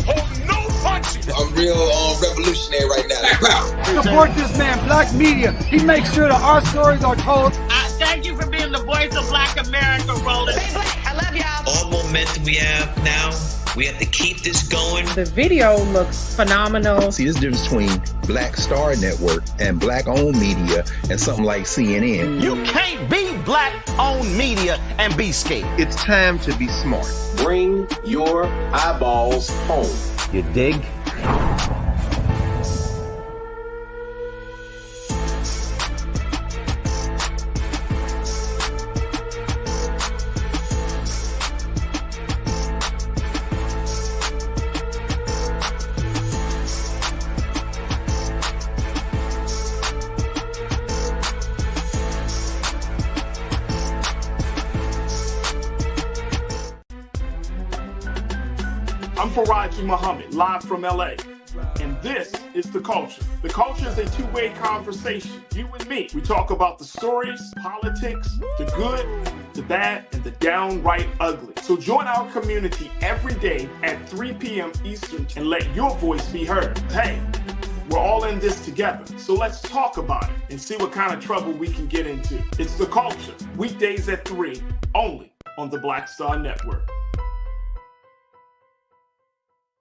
Oh, no punches! I'm real revolutionary right now. Support this man, Black Media. He makes sure that our stories are told. Thank you for being the voice of Black America, Roland. Stay black. I love y'all. All momentum we have now, we have to keep this going. The video looks phenomenal. See, there's a difference between Black Star Network and black-owned media and something like CNN. You can't be black-owned media and be scared. It's time to be smart. Bring your eyeballs home. You dig? I'm Farajii Muhammad, live from LA. And this is The Culture. The Culture is a two-way conversation. You and me. We talk about the stories, politics, the good, the bad, and the downright ugly. So join our community every day at 3 p.m. Eastern and let your voice be heard. Hey, we're all in this together. So let's talk about it and see what kind of trouble we can get into. It's The Culture, weekdays at 3, only on the Black Star Network.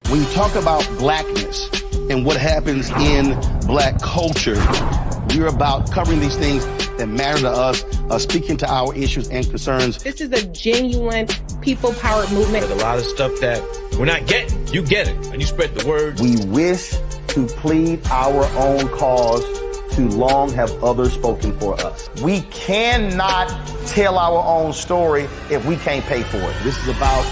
When you talk about blackness and what happens in black culture, we're about covering these things that matter to us, speaking to our issues and concerns. This is a genuine people-powered movement. There's a lot of stuff that we're not getting. You get it, and you spread the word. We wish to plead our own cause. Too long have others spoken for us. We cannot tell our own story if we can't pay for it. This is about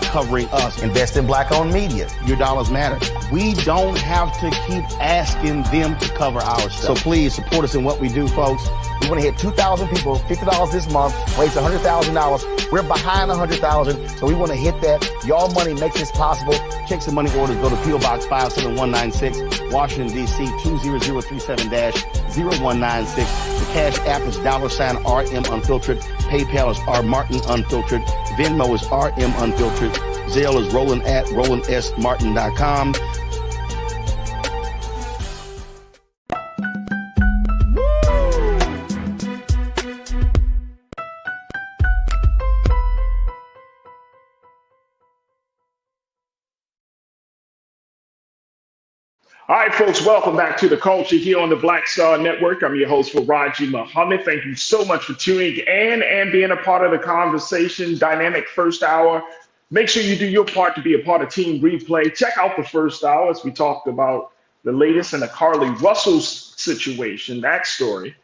covering us. Invest in Black-owned media. Your dollars matter. We don't have to keep asking them to cover our stuff. So please support us in what we do, folks. We want to hit 2,000 people, $50 this month, raise $100,000. We're behind 100,000, so we want to hit that. Y'all money makes this possible. Checks and money orders go to P.O. Box 57196, Washington, D.C. 20037-0196. The Cash App is $RM Unfiltered. PayPal is R Martin Unfiltered. Venmo is RM Unfiltered. Zelle is Roland at RolandSMartin.com. All right, folks, welcome back to The Culture here on the Black Star Network. I'm your host, Farajii Muhammad. Thank you so much for tuning in and being a part of the conversation. Dynamic first hour. Make sure you do your part to be a part of Team Replay. Check out the first hour as we talked about the latest in the Carlee Russell situation, that story.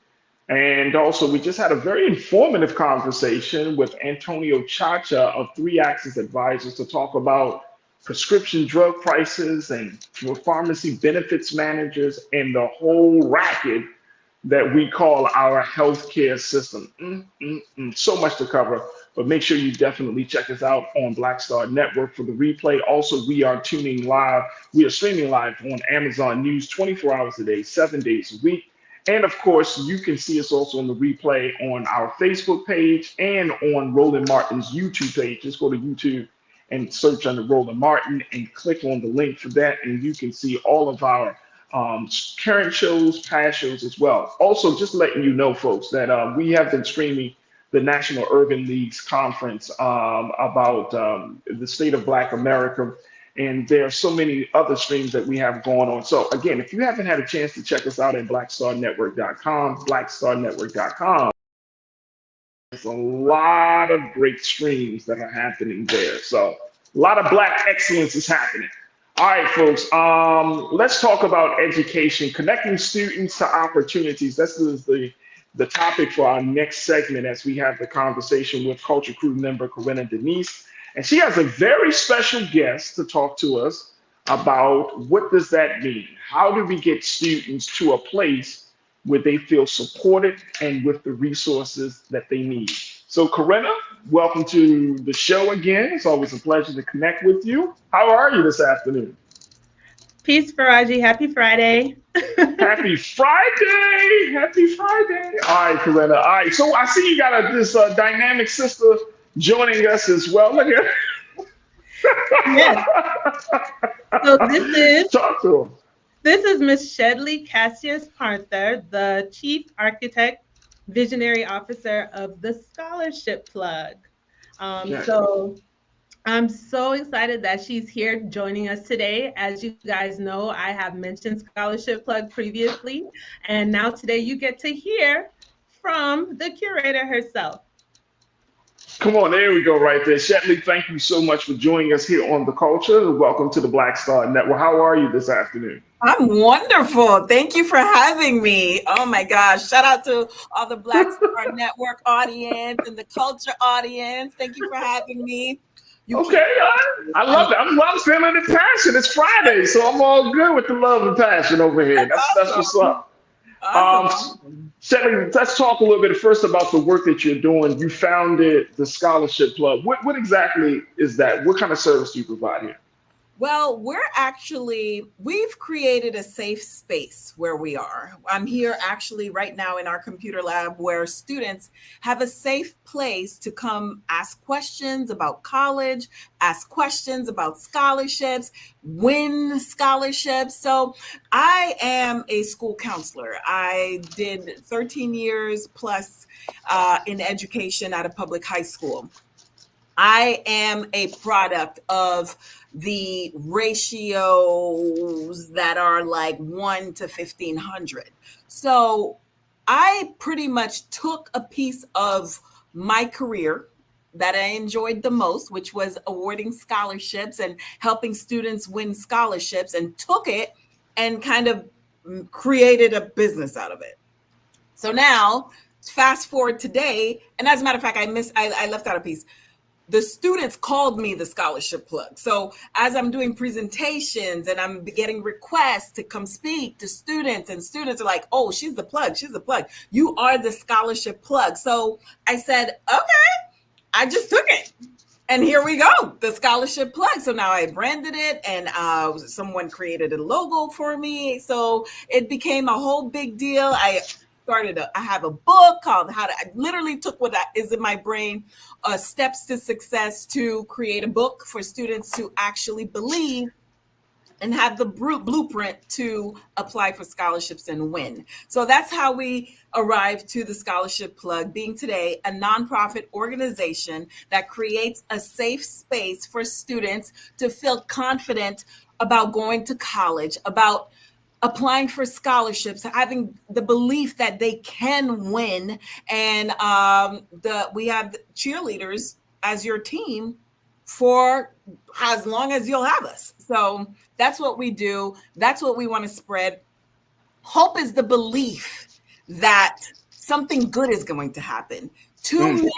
And also, we just had a very informative conversation with Antonio Chacha of 3 Axis Advisors to talk about prescription drug prices and pharmacy benefits managers and the whole racket that we call our healthcare system. So much to cover, but make sure you definitely check us out on Black Star Network for the replay. Also, we are tuning live. We are streaming live on Amazon News 24 hours a day, 7 days a week. And of course, you can see us also on the replay on our Facebook page and on Roland Martin's YouTube page. Just go to YouTube and search under Roland Martin and click on the link for that, and you can see all of our current shows, past shows as well. Also, just letting you know, folks, that we have been streaming the National Urban Leagues Conference about the state of Black America, and there are so many other streams that we have going on. So again, if you haven't had a chance to check us out at blackstarnetwork.com, blackstarnetwork.com, there's a lot of great streams that are happening there. So a lot of Black excellence is happening. All right, folks, let's talk about education, connecting students to opportunities. This is the topic for our next segment as we have the conversation with Culture Crew member Corinna Denise. And she has a very special guest to talk to us about what does that mean? How do we get students to a place where they feel supported and with the resources that they need? So Corinna, welcome to the show again. It's always a pleasure to connect with you. How are you this afternoon? Peace, Farajii. Happy Friday. Happy Friday. Happy Friday. All right, Corinna. All right. So I see you got this dynamic sister joining us as well. Look at Yes. So Talk to him. This is Ms. Shedley Cassius-Parther, the Chief Architect, Visionary Officer of the Scholarship Plug. So I'm so excited that she's here joining us today. As you guys know, I have mentioned Scholarship Plug previously, and now today you get to hear from the curator herself. Come on, there we go right there. Shedley, thank you so much for joining us here on The Culture. Welcome to the Black Star Network. How are you this afternoon? I'm wonderful. Thank you for having me. Oh my gosh. Shout out to all the Black Star Network audience and the Culture audience. Thank you for having me. I love it. I'm feeling the passion. It's Friday, so I'm all good with the love and passion over here. That's what's up. Awesome. Shedley, let's talk a little bit first about the work that you're doing. You founded the Scholarship Plug. What exactly is that? What kind of service do you provide here? Well, we've created a safe space where we are. I'm here actually right now in our computer lab where students have a safe place to come ask questions about college, ask questions about scholarships, win scholarships. So I am a school counselor. I did 13 years plus in education at a public high school. I am a product of the ratios that are like 1 to 1,500. So I pretty much took a piece of my career that I enjoyed the most, which was awarding scholarships and helping students win scholarships, and took it and kind of created a business out of it. So now, fast forward today, and as a matter of fact, I left out a piece. the students called me the scholarship plug. So as I'm doing presentations and I'm getting requests to come speak to students, and students are like, oh, she's the plug. She's the plug. You are the scholarship plug. So I said, okay, I just took it. And here we go, the scholarship plug. So now I branded it, and someone created a logo for me. So it became a whole big deal. I have a book called I literally took what is in my brain, Steps to Success, to create a book for students to actually believe and have the blueprint to apply for scholarships and win. So that's how we arrived to the Scholarship Plug, being today a nonprofit organization that creates a safe space for students to feel confident about going to college, about applying for scholarships, having the belief that they can win. And we have cheerleaders as your team for as long as you'll have us. So that's what we do. That's what we want to spread. Hope is the belief that something good is going to happen. Too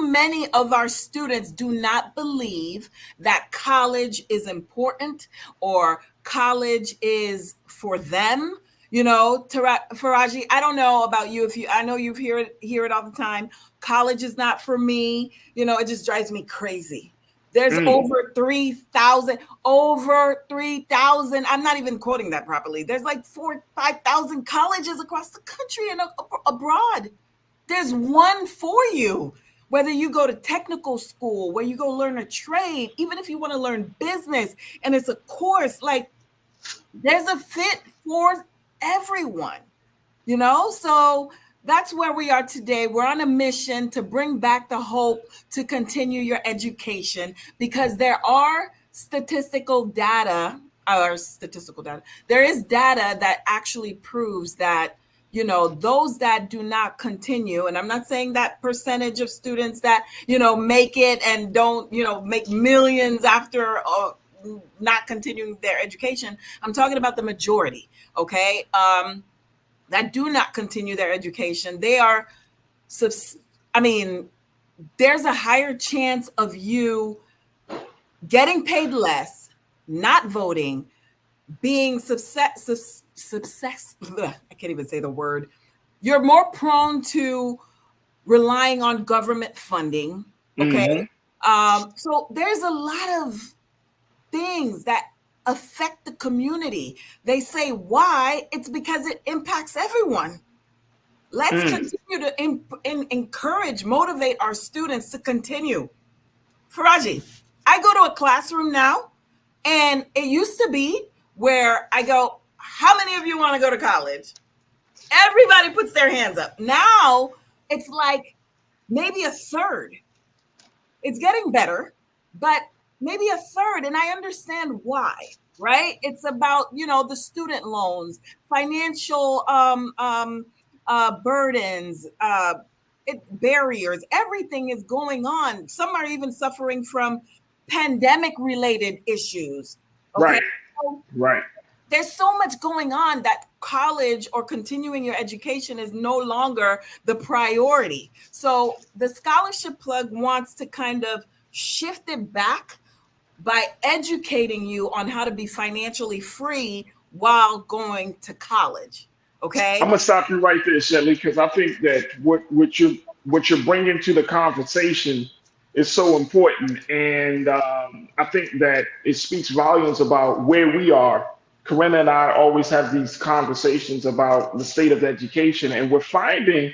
many of our students do not believe that college is important or college is for them. You know, Farajii, I don't know about you. I know you hear it all the time. College is not for me. You know, it just drives me crazy. There's over 3,000. I'm not even quoting that properly. There's like 5,000 colleges across the country and abroad. There's one for you. Whether you go to technical school, where you go learn a trade, even if you want to learn business and it's a course, like there's a fit for everyone, you know? So that's where we are today. We're on a mission to bring back the hope to continue your education, because there are statistical data. There is data that actually proves that, you know, those that do not continue, and I'm not saying that percentage of students that, you know, make it and don't, you know, make millions after not continuing their education. I'm talking about the majority, okay? That do not continue their education. They are, there's a higher chance of you getting paid less, not voting, being I can't even say the word. You're more prone to relying on government funding, okay? So there's a lot of things that affect the community. They say why? It's because it impacts everyone. Let's continue to encourage, motivate our students to continue. Farajii, I go to a classroom now, and it used to be where I go, how many of you want to go to college? Everybody puts their hands up. Now it's like maybe a third. It's getting better, but maybe a third. And I understand why, right? It's about, you know, the student loans, financial burdens, barriers, everything is going on. Some are even suffering from pandemic related issues. Okay? Right. There's so much going on that college or continuing your education is no longer the priority. So the Scholarship Plug wants to kind of shift it back by educating you on how to be financially free while going to college. Okay. I'm gonna stop you right there, Shelly, because I think that what you're bringing to the conversation is so important, and I think that it speaks volumes about where we are. Corinna and I always have these conversations about the state of education, and we're finding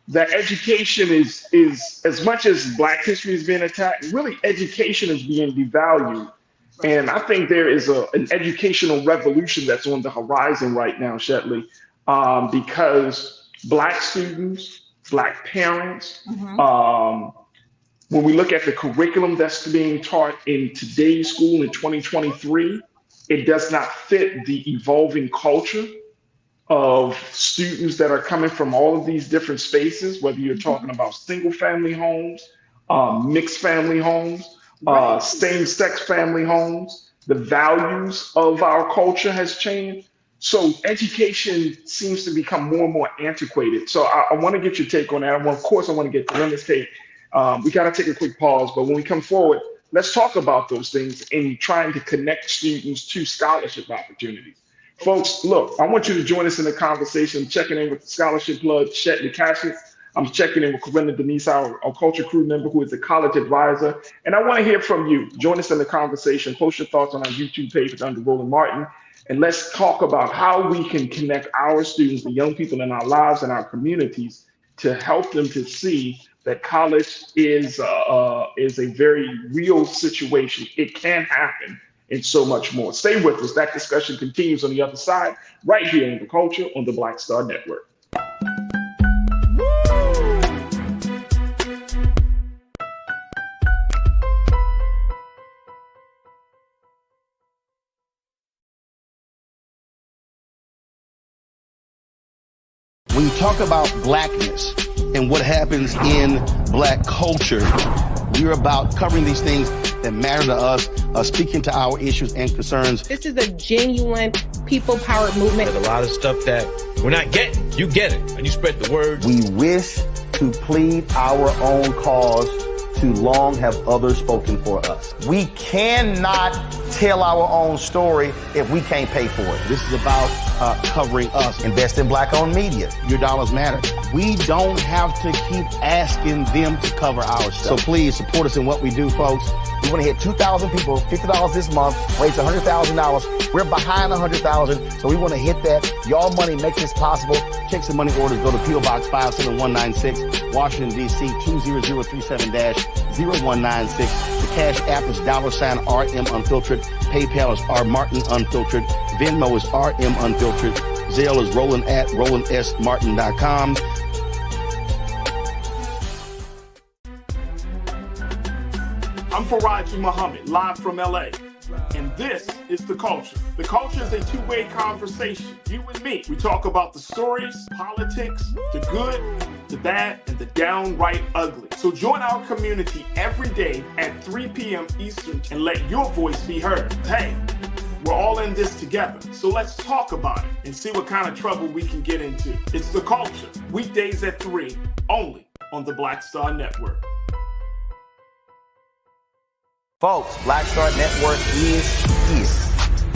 that education is as much as Black history is being attacked, really education is being devalued. And I think there is an educational revolution that's on the horizon right now, Shetley, because Black students, Black parents, when we look at the curriculum that's being taught in today's school in 2023, it does not fit the evolving culture of students that are coming from all of these different spaces, whether you're talking about single family homes, mixed family homes, same-sex family homes. The values of our culture has changed. So education seems to become more and more antiquated. So I want to get your take on that. Of course, I want to get Corinna's take. We got to take a quick pause, but when we come forward, let's talk about those things and trying to connect students to scholarship opportunities. Folks, look, I want you to join us in the conversation, checking in with the scholarship plug, Shetley Cassius. I'm checking in with Corinna Denise, our culture crew member, who is a college advisor. And I want to hear from you. Join us in the conversation. Post your thoughts on our YouTube page under Roland Martin. And let's talk about how we can connect our students, the young people in our lives and our communities, to help them to see that college is a very real situation. It can happen and so much more. Stay with us. That discussion continues on the other side, right here in The Culture on the Black Star Network. When you talk about blackness and what happens in black culture, we're about covering these things that matter to us, speaking to our issues and concerns. This is a genuine people-powered movement. There's a lot of stuff that we're not getting. You get it, and you spread the word. We wish to plead our own cause. Too long have others spoken for us. We cannot tell our own story if we can't pay for it. This is about covering us. Invest in black-owned media. Your dollars matter. We don't have to keep asking them to cover our stuff. So please support us in what we do, folks. We want to hit 2,000 people, $50 this month, raise $100,000. We're behind 100,000, so we want to hit that. Your money makes this possible. Check some money orders. Go to P.O. Box 57196, Washington, D.C. 20037-0196. The Cash App is $RM Unfiltered. PayPal is R Martin Unfiltered. Venmo is RM Unfiltered. Zelle is Roland at RolandSMartin.com. I'm Farajii Muhammad, live from LA. And this is The Culture. The Culture is a two-way conversation. You and me. We talk about the stories, politics, the good, the bad, and the downright ugly. So join our community every day at 3 p.m. Eastern and let your voice be heard. Hey, we're all in this together. So let's talk about it and see what kind of trouble we can get into. It's The Culture. Weekdays at 3, only on the Black Star Network. Folks, Black Star Network is here.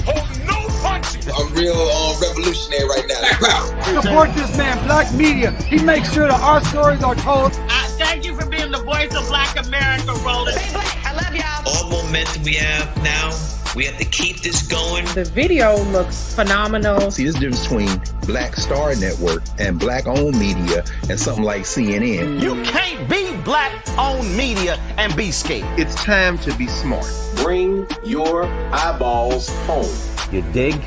Oh, no punches! I'm real revolutionary right now. Support this man, Black Media. He makes sure that our stories are told. Thank you for being the voice of Black America, Roland. I love y'all. All momentum we have now, we have to keep this going. The video looks phenomenal. See, this difference between Black Star Network and black-owned media and something like CNN. You can't be black-owned media and be scared. It's time to be smart. Bring your eyeballs home. You dig?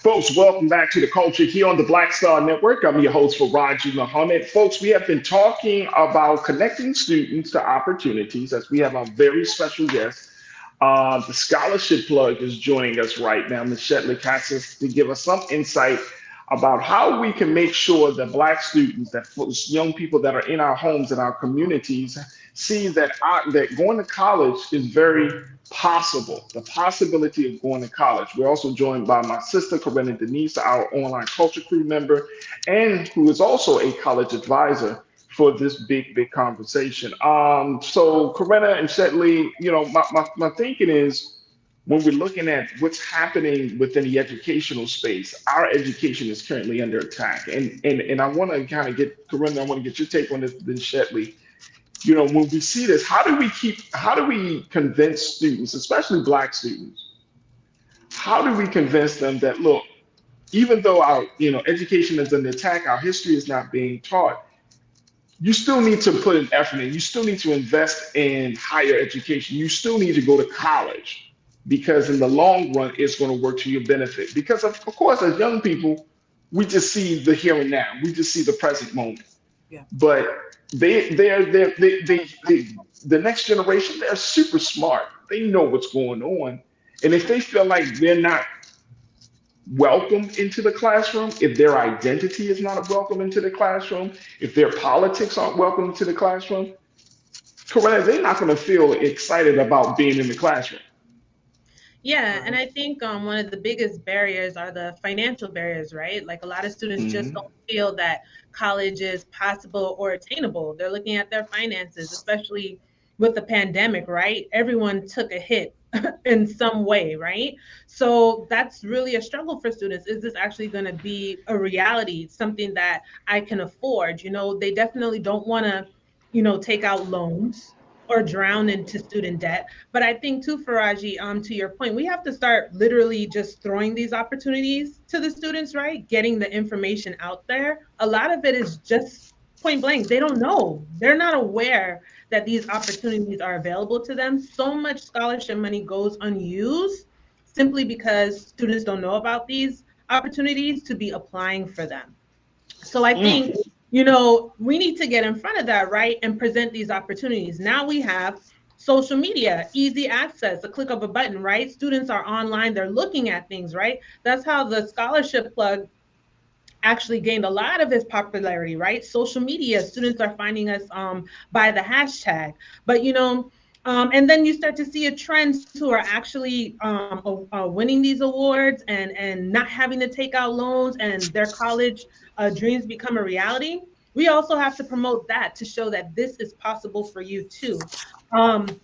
Folks, welcome back to The Culture here on the Black Star Network. I'm your host, Farajii Muhammad. Folks, we have been talking about connecting students to opportunities as we have a very special guest. The scholarship plug is joining us right now, Ms. Shetley Cassius, to give us some insight about how we can make sure that Black students, that young people that are in our homes and our communities, see that that going to college is very possible, the possibility of going to college. We're also joined by my sister, Corinna Denise, our online culture crew member, and who is also a college advisor for this big conversation. So Corinna and Shetley, you know, my thinking is, when we're looking at what's happening within the educational space, our education is currently under attack. And I want to kind of get, Corinna, I want to get your take on this, then Shetley. You know, when we see this, how do we convince students, especially Black students, how do we convince them that, look, even though our, education is under attack, our history is not being taught, you still need to put an effort in, you still need to invest in higher education, you still need to go to college. because in the long run, it's going to work to your benefit. Because of course, as young people, we just see the here and now. We just see the present moment. Yeah. But the next generation, they're super smart. They know what's going on. And if they feel like they're not welcome into the classroom, if their identity is not welcome into the classroom, if their politics aren't welcome into the classroom, correct, they're not going to feel excited about being in the classroom. Yeah, and I think one of the biggest barriers are the financial barriers, right? Like a lot of students just don't feel that college is possible or attainable. They're looking at their finances, especially with the pandemic, right? Everyone took a hit in some way, right? So that's really a struggle for students. Is this actually going to be a reality, something that I can afford? You know, they definitely don't want to, take out loans or drown into student debt. But I think too, Farajii, to your point, we have to start literally just throwing these opportunities to the students, right? Getting the information out there. A lot of it is just point blank. They don't know. They're not aware that these opportunities are available to them. So much scholarship money goes unused simply because students don't know about these opportunities to be applying for them. So I think, we need to get in front of that, right? And present these opportunities. Now we have social media, easy access, a click of a button, right? Students are online, they're looking at things, right? That's how the scholarship plug actually gained a lot of its popularity, right? Social media, students are finding us by the hashtag. But, and then you start to see a trend who are actually winning these awards and not having to take out loans and their college dreams become a reality. We also have to promote that to show that this is possible for you too. And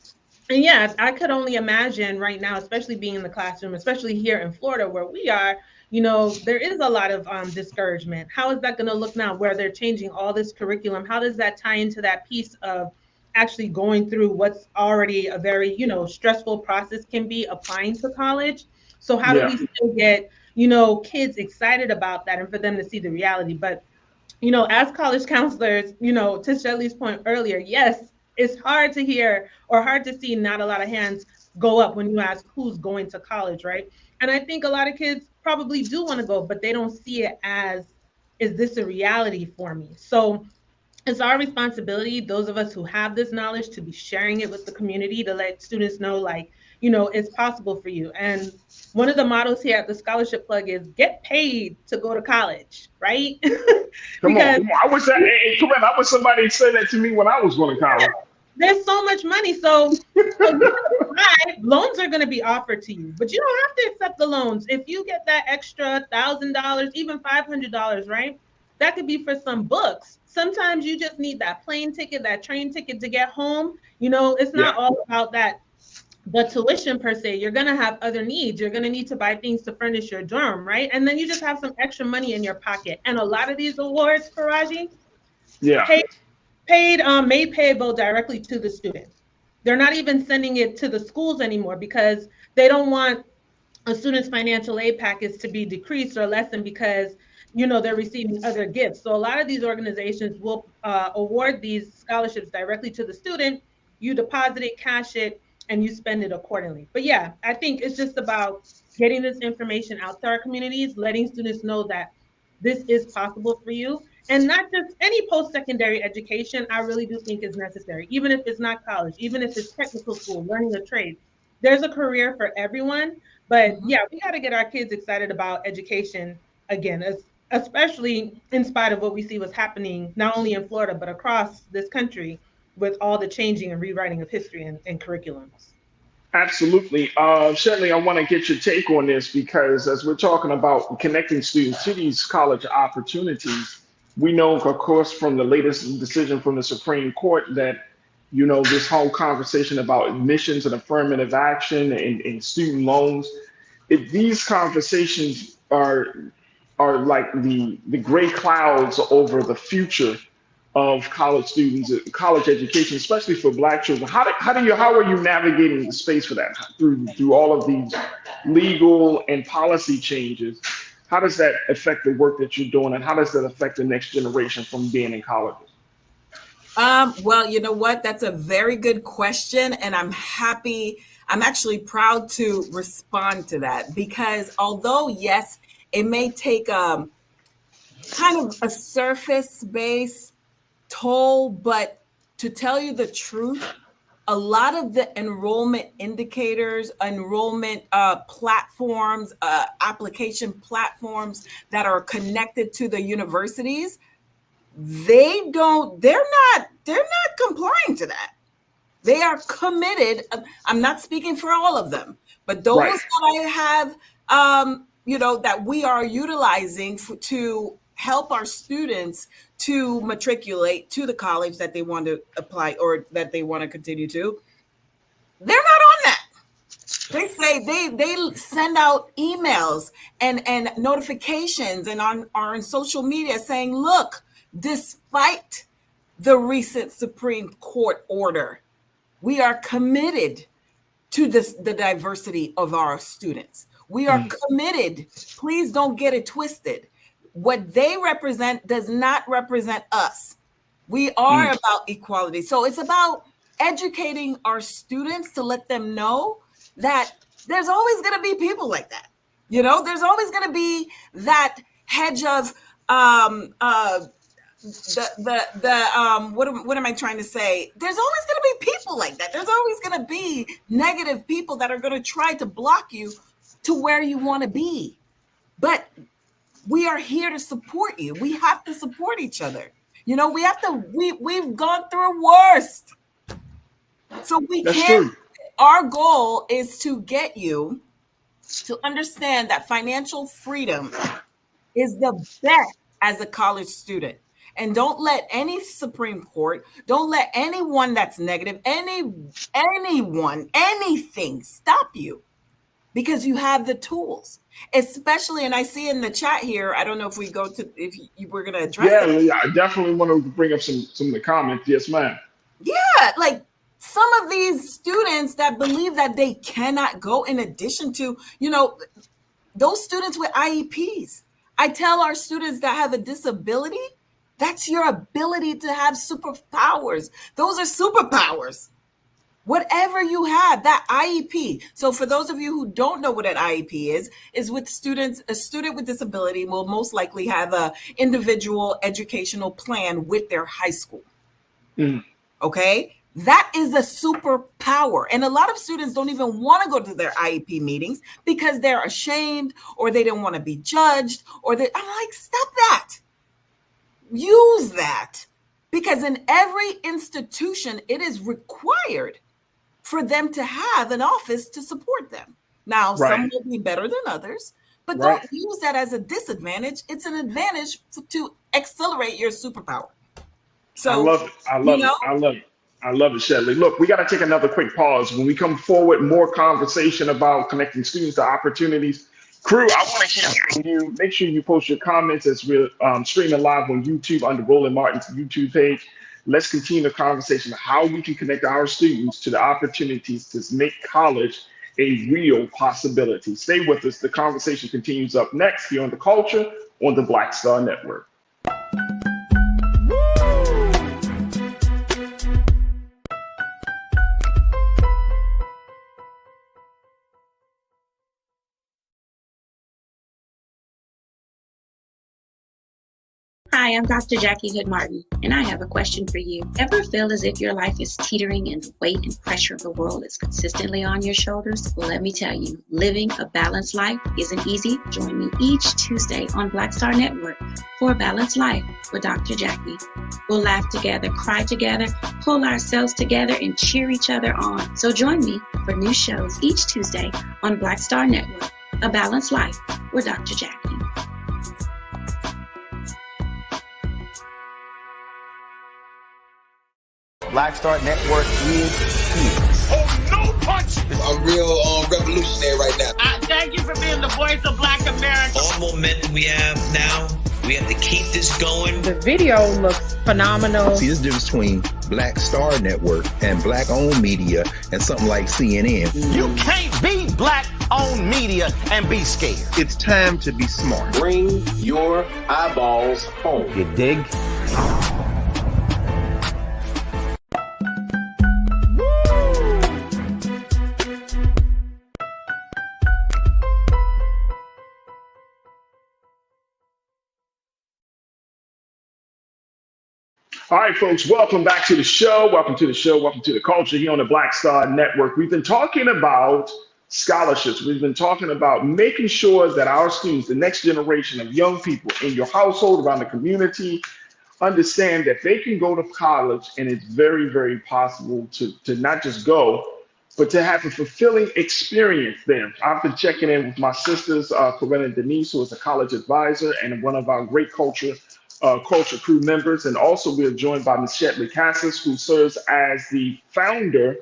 yeah, I could only imagine right now, especially being in the classroom, especially here in Florida where we are, there is a lot of discouragement. How is that going to look now where they're changing all this curriculum? How does that tie into that piece of actually going through what's already a very, stressful process can be applying to college? So how do we still get, kids excited about that and for them to see the reality? But, as college counselors, to Shelly's point earlier, yes, it's hard to hear or hard to see not a lot of hands go up when you ask who's going to college, right? And I think a lot of kids probably do want to go, but they don't see it as, is this a reality for me? So it's our responsibility, those of us who have this knowledge, to be sharing it with the community, to let students know, like, it's possible for you. And one of the mottos here at the Scholarship Plug is get paid to go to college, right? Come on. I wish somebody said that to me when I was going to college. There's so much money. So loans are going to be offered to you, but you don't have to accept the loans. If you get that extra $1,000, even $500, right? That could be for some books. Sometimes you just need that plane ticket, that train ticket to get home. It's not all about that, the tuition per se. You're going to have other needs. You're going to need to buy things to furnish your dorm, right? And then you just have some extra money in your pocket. And a lot of these awards, Farajii, made payable directly to the student. They're not even sending it to the schools anymore because they don't want a student's financial aid package to be decreased or lessened because they're receiving other gifts. So a lot of these organizations will award these scholarships directly to the student. You deposit it, cash it, and you spend it accordingly. But yeah, I think it's just about getting this information out to our communities, letting students know that this is possible for you. And not just any post-secondary education, I really do think is necessary, even if it's not college, even if it's technical school, learning a trade. There's a career for everyone. But yeah, we got to get our kids excited about education again, especially in spite of what we see was happening, not only in Florida, but across this country with all the changing and rewriting of history and curriculums. Absolutely. Certainly, I want to get your take on this because as we're talking about connecting students to these college opportunities, we know, of course, from the latest decision from the Supreme Court that, this whole conversation about admissions and affirmative action and student loans, if these conversations are like the gray clouds over the future of college students, college education, especially for Black children. How are you navigating the space for that through all of these legal and policy changes? How does that affect the work that you're doing, and how does that affect the next generation from being in colleges? Well, you know what? That's a very good question. And I'm actually proud to respond to that, because although, yes, it may take kind of a surface-based toll, but to tell you the truth, a lot of the enrollment indicators, enrollment platforms, application platforms that are connected to the universities, they're not complying to that. They are committed. I'm not speaking for all of them, but those that I have, that we are utilizing to help our students to matriculate to the college that they want to apply or that they want to continue to, they're not on that. They say they send out emails and notifications and are on social media saying, look, despite the recent Supreme Court order, we are committed to the diversity of our students. We are committed. Please don't get it twisted. What they represent does not represent us. We are about equality. So it's about educating our students to let them know that there's always going to be people like that. There's always going to be that hedge of what am I trying to say? There's always going to be people like that. There's always going to be negative people that are going to try to block you to where you want to be. But we are here to support you. We have to support each other. We've gone through worse. So our goal is to get you to understand that financial freedom is the best as a college student. And don't let any Supreme Court, don't let anyone that's negative, anyone, anything stop you, because you have the tools. Especially, and I see in the chat here, I don't know if we go to, if you were going to address it. Yeah, I definitely want to bring up some of the comments. Yes, ma'am. Yeah, like some of these students that believe that they cannot go, in addition to, those students with IEPs. I tell our students that have a disability, that's your ability to have superpowers. Those are superpowers. Whatever you have, that IEP. So for those of you who don't know what an IEP is with students, a student with disability will most likely have an individual educational plan with their high school. Okay? That is a superpower. And a lot of students don't even want to go to their IEP meetings because they're ashamed, or they don't want to be judged, I'm like, stop that. Use that, because in every institution, it is required for them to have an office to support them. Now, some will be better than others, but don't use that as a disadvantage. It's an advantage to accelerate your superpower. So I love it. I love it, Shelly. Look, we got to take another quick pause. When we come forward, more conversation about connecting students to opportunities. Crew, I want to hear from you. Make sure you post your comments as we're streaming live on YouTube under Roland Martin's YouTube page. Let's continue the conversation of how we can connect our students to the opportunities to make college a real possibility. Stay with us. The conversation continues up next here on The Culture on the Black Star Network. Hi, I'm Dr. Jackie Hood Martin, and I have a question for you. Ever feel as if your life is teetering and the weight and pressure of the world is consistently on your shoulders? Well, let me tell you, living a balanced life isn't easy. Join me each Tuesday on Black Star Network for A Balanced Life with Dr. Jackie. We'll laugh together, cry together, pull ourselves together, and cheer each other on. So join me for new shows each Tuesday on Black Star Network, A Balanced Life with Dr. Jackie. Black Star Network is here. Oh, no punch! I'm real revolutionary right now. Thank you for being the voice of Black America. All momentum we have now, we have to keep this going. The video looks phenomenal. See, there's a difference between Black Star Network and Black-owned media and something like CNN. You can't be Black-owned media and be scared. It's time to be smart. Bring your eyeballs home. You dig? All right, folks, welcome back to the show. Welcome to the show. Welcome to the culture here on the Black Star Network. We've been talking about scholarships. We've been talking about making sure that our students, the next generation of young people in your household, around the community, understand that they can go to college and it's very, very possible to not just go, but to have a fulfilling experience there. I've been checking in with my sisters, Corinna and Denise, who is a college advisor and one of our great culture crew members. And also we're joined by Ms. Shetley Cassis, who serves as the founder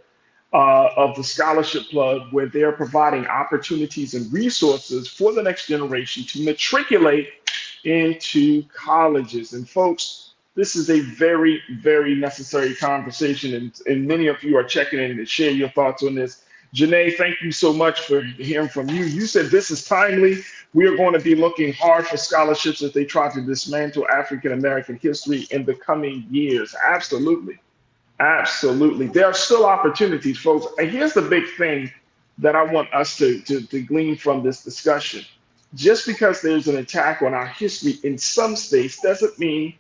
of the Scholarship Plug, where they're providing opportunities and resources for the next generation to matriculate into colleges. And folks, this is a very, very necessary conversation, and many of you are checking in to share your thoughts on this. Janae, thank you so much for hearing from you. You said this is timely. We are going to be looking hard for scholarships as they try to dismantle African-American history in the coming years. Absolutely. Absolutely. There are still opportunities, folks. And here's the big thing that I want us to glean from this discussion. Just because there's an attack on our history in some states doesn't mean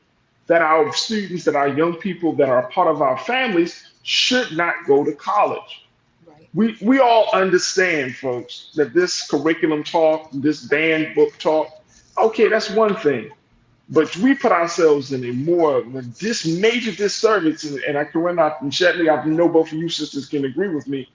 that our students, that our young people that are a part of our families should not go to college. Right. We all understand, folks, that this curriculum talk, this banned book talk, okay, that's one thing. But we put ourselves in a more major disservice, and Corinna and Shetley, I know both of you sisters can agree with me.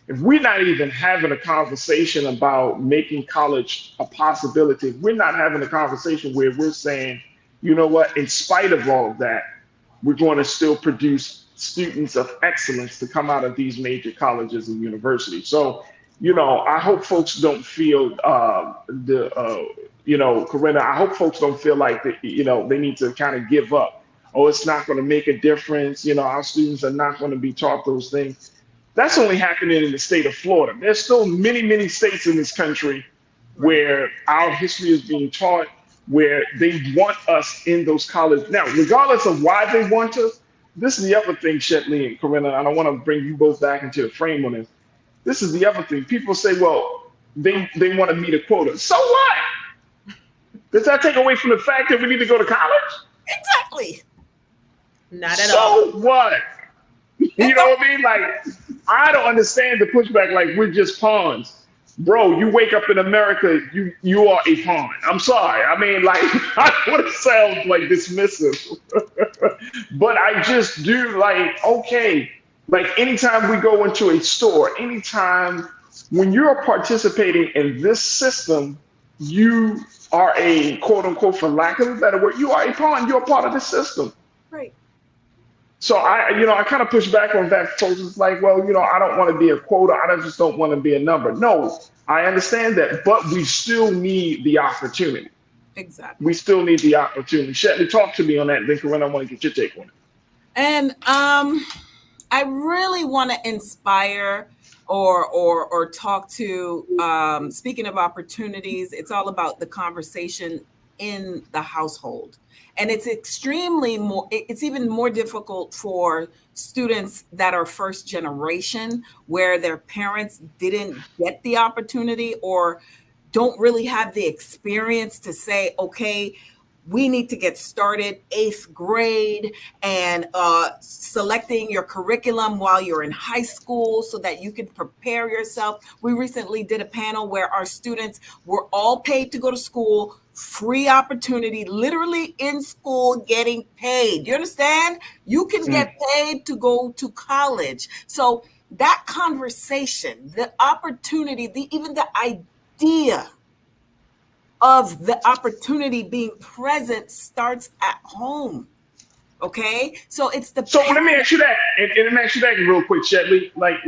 If we're not even having a conversation about making college a possibility, if we're not having a conversation where we're saying, you know what, in spite of all of that, we're going to still produce students of excellence to come out of these major colleges and universities. So, you know, I hope folks don't feel Corinna, I hope folks don't feel like that, you know, they need to kind of give up. Oh, it's not going to make a difference. You know, our students are not going to be taught those things. That's only happening in the state of Florida. There's still many, many states in this country where our history is being taught, where they want us in those colleges. Now, regardless of why they want us, this is the other thing, Shetley and Corinna, and I want to bring you both back into the frame on this. This is the other thing. People say, well, they want to meet a quota. So what? Does that take away from the fact that we need to go to college? Exactly. Not at all. So what? You know what I mean? Like, I don't understand the pushback, like we're just pawns. Bro, you wake up in America, you are a pawn. I'm sorry. I mean, like, I don't want to sound like dismissive, but I just do, like, okay, like anytime we go into a store, anytime when you're participating in this system, you are a quote unquote, for lack of a better word, you are a pawn, you're a part of the system. Right. So I kind of push back on that. Folks, it's like, well, you know, I don't want to be a quota. I just don't want to be a number. No, I understand that, but we still need the opportunity. Exactly. We still need the opportunity. Shetley, talk to me on that. Then, Corinna, I want to get your take on it. And I really want to inspire or talk to, speaking of opportunities, it's all about the conversation in the household. And it's it's even more difficult for students that are first generation, where their parents didn't get the opportunity or don't really have the experience to say, okay, we need to get started 8th grade and selecting your curriculum while you're in high school so that you can prepare yourself. We recently did a panel where our students were all paid to go to school, free opportunity, literally in school getting paid. You understand? You can get paid to go to college. So that conversation, the opportunity, even the idea of the opportunity being present starts at home. Okay, so it's the. So let me ask you that, and let me ask you that real quick, Shetley. Like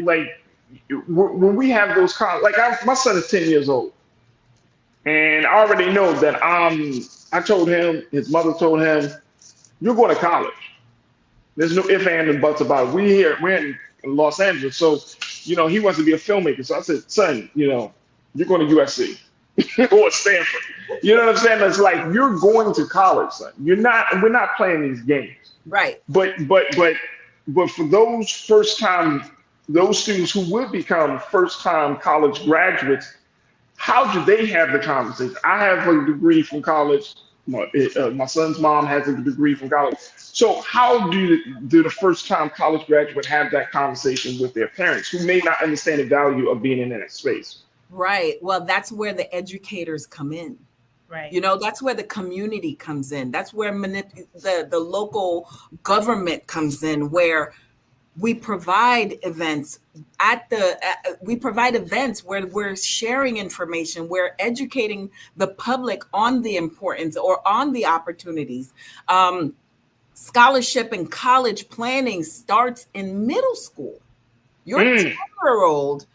when we have those my son is 10 years old, and I already know that I told him, his mother told him, you're going to college. There's no ifs, ands, and buts about it. We're in Los Angeles, so you know he wants to be a filmmaker. So I said, son, you know, you're going to USC. Or Stanford. You know what I'm saying? It's like you're going to college, son. We're not playing these games. Right. But for those students who will become first-time college graduates, how do they have the conversation? I have a degree from college. My son's mom has a degree from college. So how do the first time college graduate have that conversation with their parents who may not understand the value of being in that space? Right. Well, that's where the educators come in. Right. You know, that's where the community comes in. That's where the local government comes in, where we provide events where we're sharing information, we're educating the public on the importance or on the opportunities. Scholarship and college planning starts in middle school. You're a 10-year-old,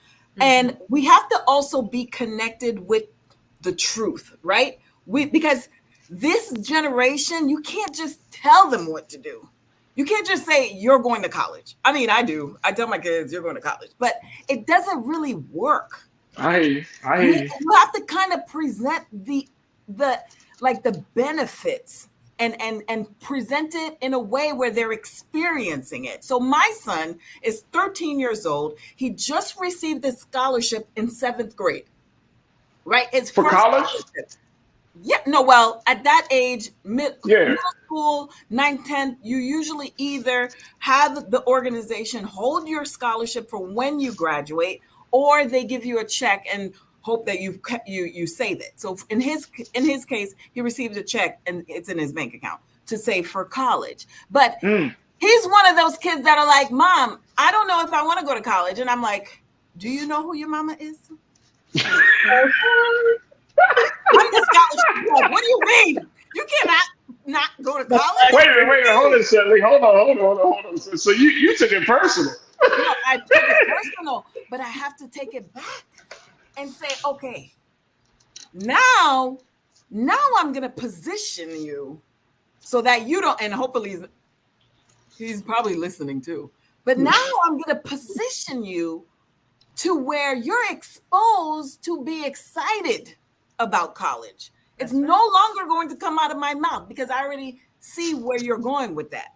and we have to also be connected with the truth, right? Because this generation, you can't just tell them what to do. You can't just say you're going to college. I mean, I do. I tell my kids you're going to college, but it doesn't really work. I hear you. You have to kind of present the benefits and present it in a way where they're experiencing it. So my son is 13 years old. He just received a scholarship in 7th grade. Right? It's for college? Yeah, no, well, at that age, middle school, 9th, 10th, you usually either have the organization hold your scholarship for when you graduate, or they give you a check and hope that you save it. So in his case, he received a check and it's in his bank account to save for college. But he's one of those kids that are like, Mom, I don't know if I want to go to college. And I'm like, do you know who your mama is? What do you mean? You cannot not go to college? Wait a minute, hold on, Shelly. Hold on. So you took it personal. No, I took it personal, but I have to take it back and say, okay, now I'm gonna position you so that you don't, and hopefully he's probably listening too. But now I'm gonna position you to where you're exposed to be excited about college. It's no longer going to come out of my mouth because I already see where you're going with that.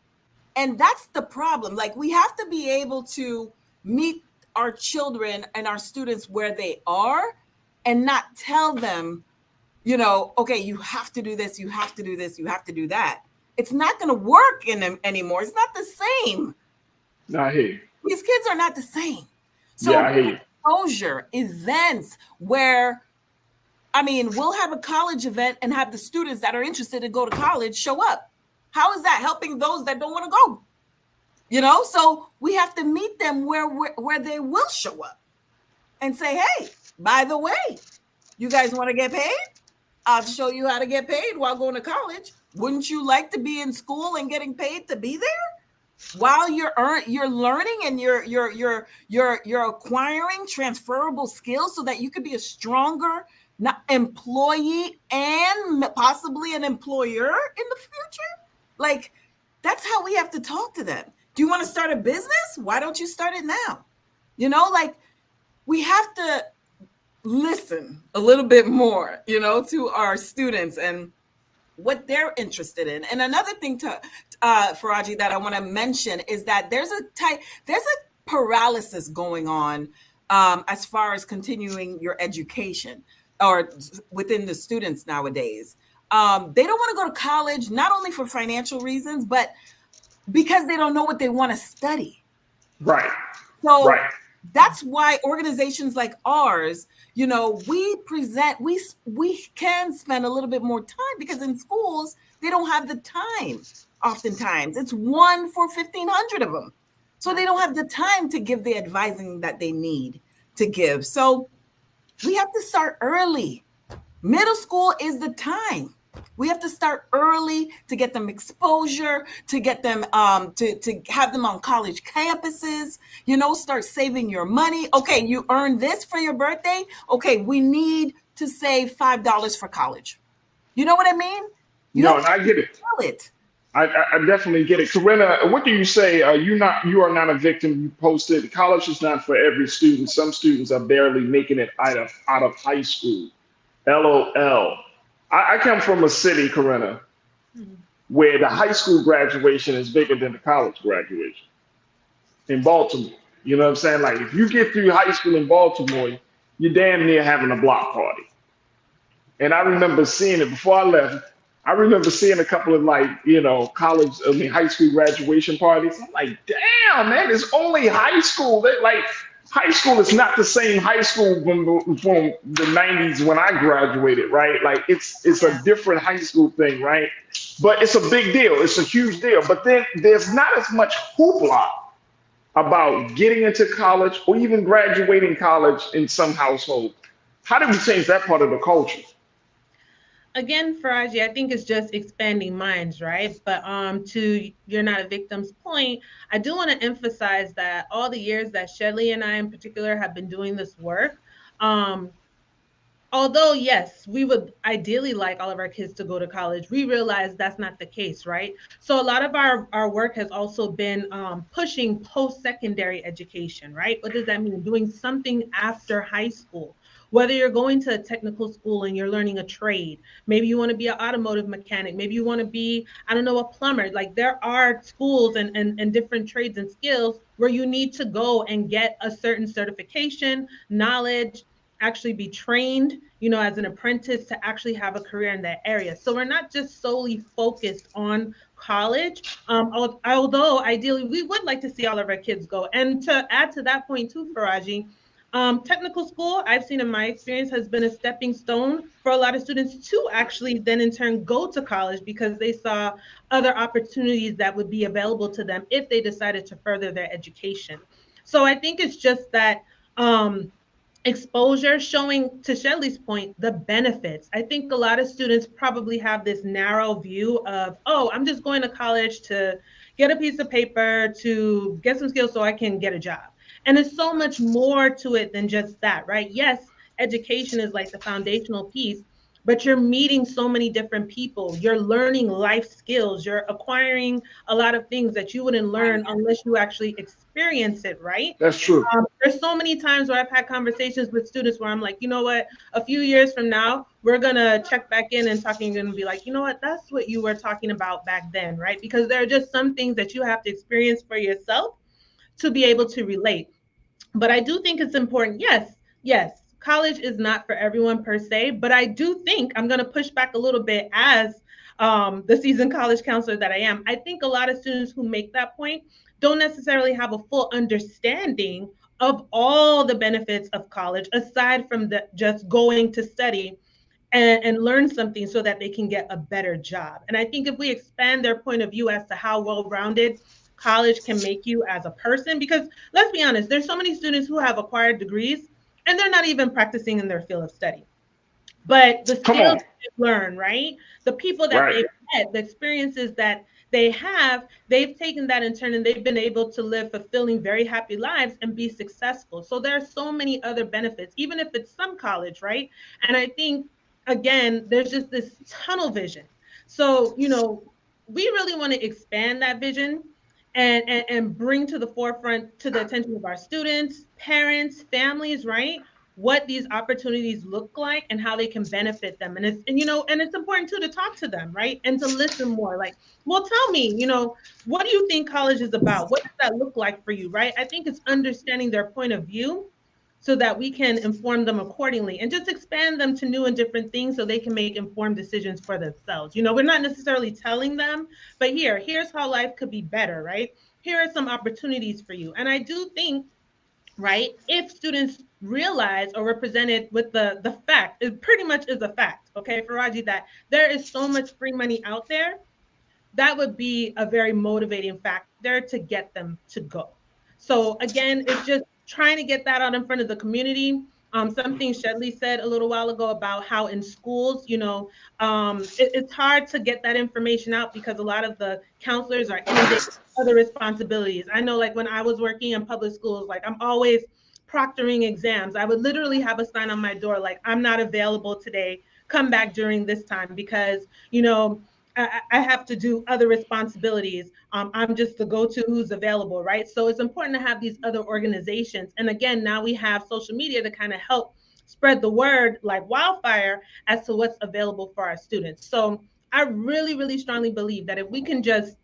And that's the problem. Like, we have to be able to meet our children and our students where they are and not tell them, you know, okay, you have to do this, you have to do this, you have to do that. It's not going to work in them anymore. It's not the same. No, I hear you. These kids are not the same. So yeah, I hear you. Exposure events where, I mean, we'll have a college event and have the students that are interested to go to college show up. How is that helping those that don't want to go? You know, so we have to meet them where they will show up and say, hey, by the way, you guys want to get paid? I'll show you how to get paid while going to college. Wouldn't you like to be in school and getting paid to be there? While you're learning and you're acquiring transferable skills so that you could be a stronger employee and possibly an employer in the future. Like, that's how we have to talk to them. Do you want to start a business? Why don't you start it now? You know, like, we have to listen a little bit more, you know, to our students and what they're interested in. And another thing to Farajii that I want to mention is that there's a paralysis going on as far as continuing your education or within the students nowadays. They don't want to go to college, not only for financial reasons, but because they don't know what they want to study. Right. So that's why organizations like ours, you know, we can spend a little bit more time because in schools, they don't have the time. Oftentimes it's 1 for 1,500 of them. So they don't have the time to give the advising that they need to give. So we have to start early. Middle school is the time. We have to start early to get them exposure, to get them to have them on college campuses, you know, start saving your money. Okay, you earned this for your birthday. Okay, we need to save $5 for college. You know what I mean? And I get it. I definitely get it. Corinna, what do you say? You are not a victim. You posted college is not for every student. Some students are barely making it out of high school. LOL. I come from a city, Corinna, where the high school graduation is bigger than the college graduation in Baltimore. You know what I'm saying? Like, if you get through high school in Baltimore, you're damn near having a block party. And I remember seeing it before I left. I remember seeing a couple of high school graduation parties. I'm like, damn, man, it's only high school. High school is not the same high school from the 90s when I graduated, right? Like it's a different high school thing, right? But it's a big deal. It's a huge deal. But then there's not as much hoopla about getting into college or even graduating college in some households. How do we change that part of the culture? Again, Farajii, I think it's just expanding minds, right? But to You're Not a Victim's point, I do want to emphasize that all the years that Shelly and I in particular have been doing this work, although yes, we would ideally like all of our kids to go to college, we realize that's not the case, right? So a lot of our work has also been pushing post-secondary education, right? What does that mean? Doing something after high school. Whether you're going to a technical school and you're learning a trade, maybe you want to be an automotive mechanic, maybe you want to be, I don't know, a plumber. Like there are schools and different trades and skills where you need to go and get a certain certification, knowledge, actually be trained, as an apprentice to actually have a career in that area. So we're not just solely focused on college, although ideally we would like to see all of our kids go. And to add to that point too, Farajii, technical school, I've seen in my experience, has been a stepping stone for a lot of students to actually then in turn go to college because they saw other opportunities that would be available to them if they decided to further their education. So I think it's just that exposure, showing, to Shelly's point, the benefits. I think a lot of students probably have this narrow view of, oh, I'm just going to college to get a piece of paper, to get some skills so I can get a job. And there's so much more to it than just that, right? Yes, education is like the foundational piece, but you're meeting so many different people. You're learning life skills. You're acquiring a lot of things that you wouldn't learn unless you actually experience it, right? That's true. There's so many times where I've had conversations with students where I'm like, you know what, a few years from now, we're going to check back in and talking and be like, you know what, that's what you were talking about back then, right? Because there are just some things that you have to experience for yourself to be able to relate. But I do think it's important. Yes, college is not for everyone per se, but I do think I'm going to push back a little bit as the seasoned college counselor that I am. I think a lot of students who make that point don't necessarily have a full understanding of all the benefits of college, aside from just going to study and learn something so that they can get a better job. And I think if we expand their point of view as to how well-rounded college can make you as a person, because let's be honest, there's so many students who have acquired degrees and they're not even practicing in their field of study. But the skills they learn, right? The people that they've met, the experiences that they have, they've taken that in turn and they've been able to live fulfilling, very happy lives and be successful. So there are so many other benefits, even if it's some college, right? And I think, again, there's just this tunnel vision. So, we really want to expand that vision and bring to the forefront, to the attention of our students, parents, families, right? What these opportunities look like and how they can benefit them. And it's important too to talk to them, right? And to listen more. Like, well, tell me, what do you think college is about? What does that look like for you, right? I think it's understanding their point of view so that we can inform them accordingly and just expand them to new and different things so they can make informed decisions for themselves. We're not necessarily telling them, but here's how life could be better, right? Here are some opportunities for you. And I do think, right, if students realize or represented with the fact, it pretty much is a fact, okay, Farajii, that there is so much free money out there, that would be a very motivating factor to get them to go. So again, it's just trying to get that out in front of the community. Something Shedley said a little while ago about how in schools, it's hard to get that information out because a lot of the counselors are inundated with other responsibilities. I know, like when I was working in public schools, like I'm always proctoring exams. I would literally have a sign on my door like, I'm not available today. Come back during this time because, I have to do other responsibilities. I'm just the go-to who's available, right? So it's important to have these other organizations. And again, now we have social media to kind of help spread the word like wildfire as to what's available for our students. So I really, really strongly believe that if we can just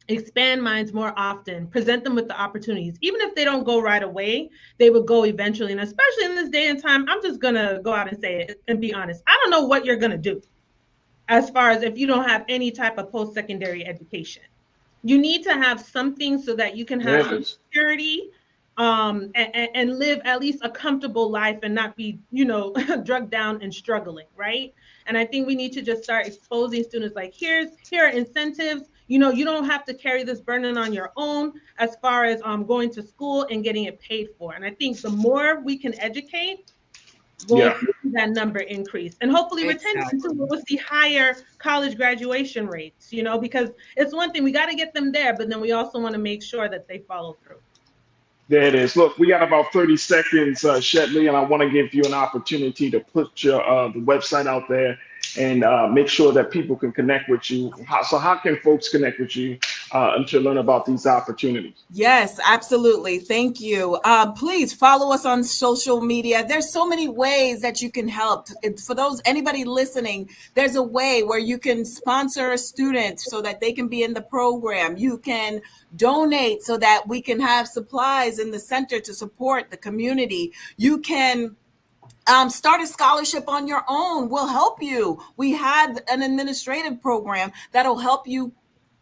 expand minds more often, present them with the opportunities, even if they don't go right away, they will go eventually. And especially in this day and time, I'm just going to go out and say it and be honest. I don't know what you're going to do. as far as if you don't have any type of post-secondary education. You need to have something so that you can have some security and live at least a comfortable life and not be, drugged down and struggling, right? And I think we need to just start exposing students like, here are incentives. You don't have to carry this burden on your own as far as going to school and getting it paid for. And I think the more we can educate, we'll see that number increase. And hopefully retention too, we'll see higher college graduation rates, because it's one thing, we got to get them there, but then we also want to make sure that they follow through. There it is. Look, we got about 30 seconds, Shetley, and I want to give you an opportunity to put your the website out there and make sure that people can connect with you. How can folks connect with you and to learn about these opportunities? Yes, absolutely. Thank you. Please follow us on social media. There's so many ways that you can help. For anybody listening, there's a way where you can sponsor a student so that they can be in the program. You can donate so that we can have supplies in the center to support the community. You can start a scholarship on your own. We'll help you. We have an administrative program that'll help you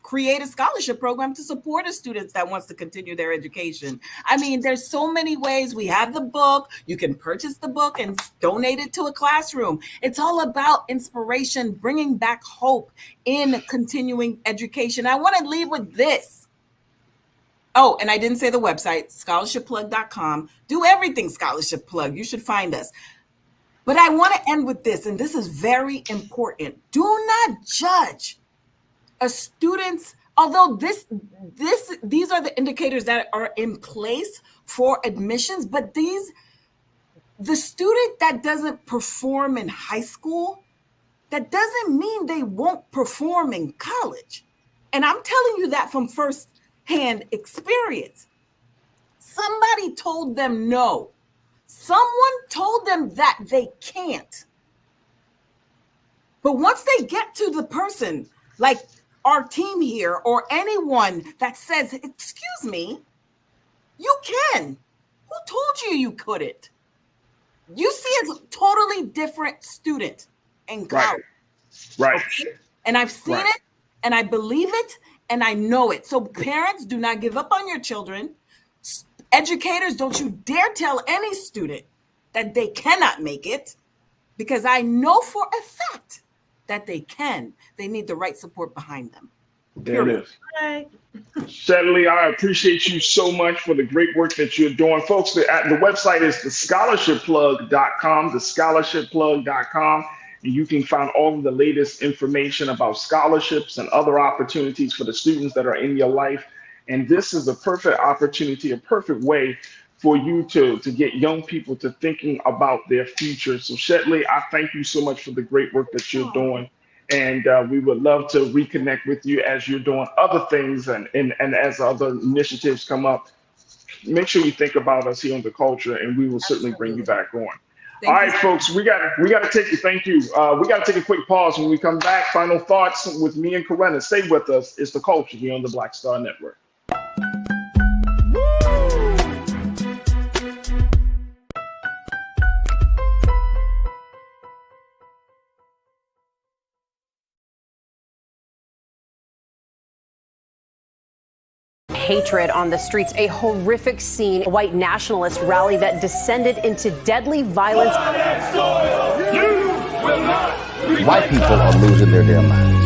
create a scholarship program to support a student that wants to continue their education. I mean, there's so many ways. We have the book. You can purchase the book and donate it to a classroom. It's all about inspiration, bringing back hope in continuing education. I want to leave with this. Oh, and I didn't say the website, scholarshipplug.com. Do everything Scholarship Plug. You should find us. But I want to end with this, and this is very important. Do not judge a student's, although these are the indicators that are in place for admissions, but the student that doesn't perform in high school, that doesn't mean they won't perform in college. And I'm telling you that from first-hand experience. Somebody told them no. Someone told them that they can't. But once they get to the person, like our team here or anyone that says, excuse me, you can. Who told you you couldn't? You see a totally different student in college. Right. Okay? And I've seen it, and I believe it, and I know it. So parents, do not give up on your children. Educators, don't you dare tell any student that they cannot make it, because I know for a fact that they can. They need the right support behind them. There it is. Shetley, I appreciate you so much for the great work that you're doing. Folks, the website is thescholarshiplug.com, thescholarshiplug.com. And you can find all of the latest information about scholarships and other opportunities for the students that are in your life. And this is a perfect opportunity, a perfect way for you to get young people to thinking about their future. So Shetley, I thank you so much for the great work that you're doing. And we would love to reconnect with you as you're doing other things and as other initiatives come up. Make sure you think about us here on The Culture, and we will certainly bring you back on. All right, folks, we got to take thank you. We got to take a quick pause. When we come back, final thoughts with me and Corinna. Stay with us. It's The Culture here on the Black Star Network. Hatred on the streets, a horrific scene, a white nationalist rally that descended into deadly violence. White people are losing their damn minds.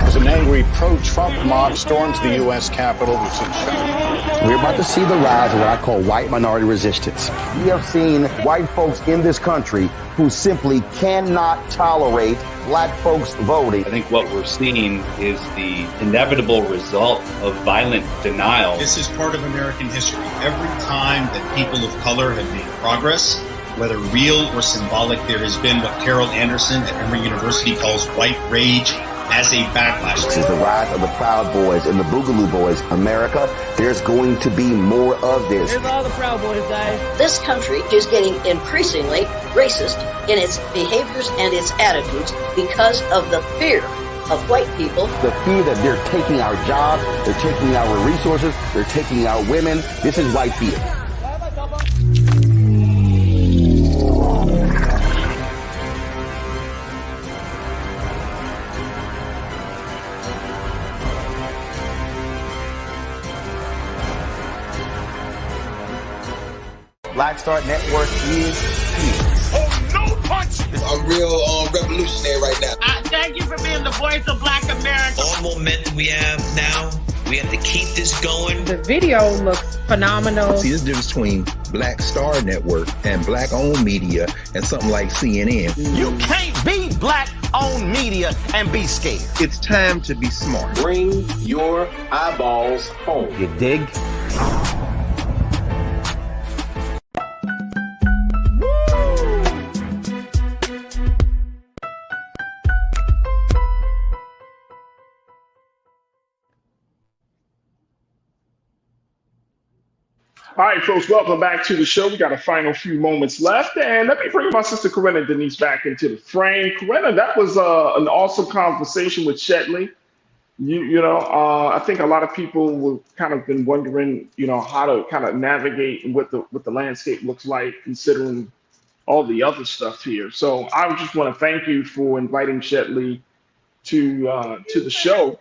As an angry pro-Trump mob storms the U.S. Capitol, we're about to see the rise of what I call white minority resistance. We have seen white folks in this country who simply cannot tolerate black folks voting. I think what we're seeing is the inevitable result of violent denial. This is part of American history. Every time that people of color have made progress, whether real or symbolic, there has been what Carol Anderson at Emory University calls white rage as a backlash. This is the rise of the Proud Boys and the Boogaloo Boys. America, there's going to be more of this. Here's all the Proud Boys, guys. This country is getting increasingly racist in its behaviors and its attitudes because of the fear of white people. The fear that they're taking our jobs, they're taking our resources, they're taking our women. This is white fear. Black Star Network is here. Oh, no punch! I'm real revolutionary right now. Thank you for being the voice of Black America. All momentum we have now, we have to keep this going. The video looks phenomenal. See, there's a difference between Black Star Network and black-owned media and something like CNN. You can't be black-owned media and be scared. It's time to be smart. Bring your eyeballs home. You dig? All right, folks, welcome back to the show. We got a final few moments left, and let me bring my sister Corinna Denise back into the frame. Corinna, that was an awesome conversation with Shetley. I think a lot of people will kind of been wondering, how to kind of navigate what the landscape looks like, considering all the other stuff here. So I just want to thank you for inviting Shetley to the show.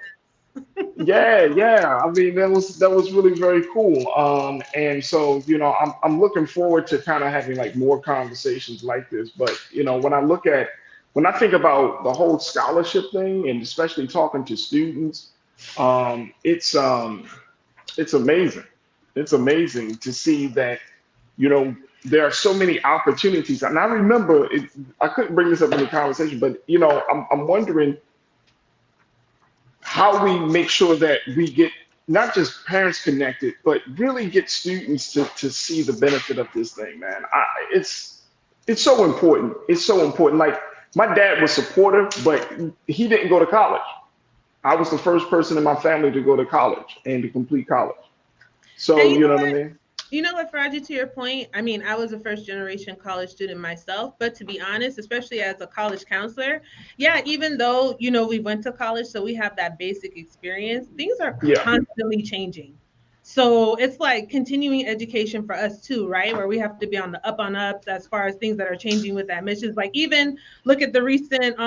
Yeah. I mean, that was really very cool. And so, I'm looking forward to kind of having like more conversations like this. But, when I think about the whole scholarship thing, and especially talking to students, it's amazing. It's amazing to see that, there are so many opportunities. And I remember I couldn't bring this up in the conversation, but, I'm wondering how we make sure that we get not just parents connected, but really get students to see the benefit of this thing, man. It's so important. It's so important. Like, my dad was supportive, but he didn't go to college. I was the first person in my family to go to college and to complete college. So, you know what I mean? You know what, Farajii, to your point, I mean, I was a first generation college student myself, but to be honest, especially as a college counselor, yeah, even though, we went to college, so we have that basic experience, things are constantly changing. So it's like continuing education for us too, right? Where we have to be on the up on ups as far as things that are changing with admissions. Like, even look at the recent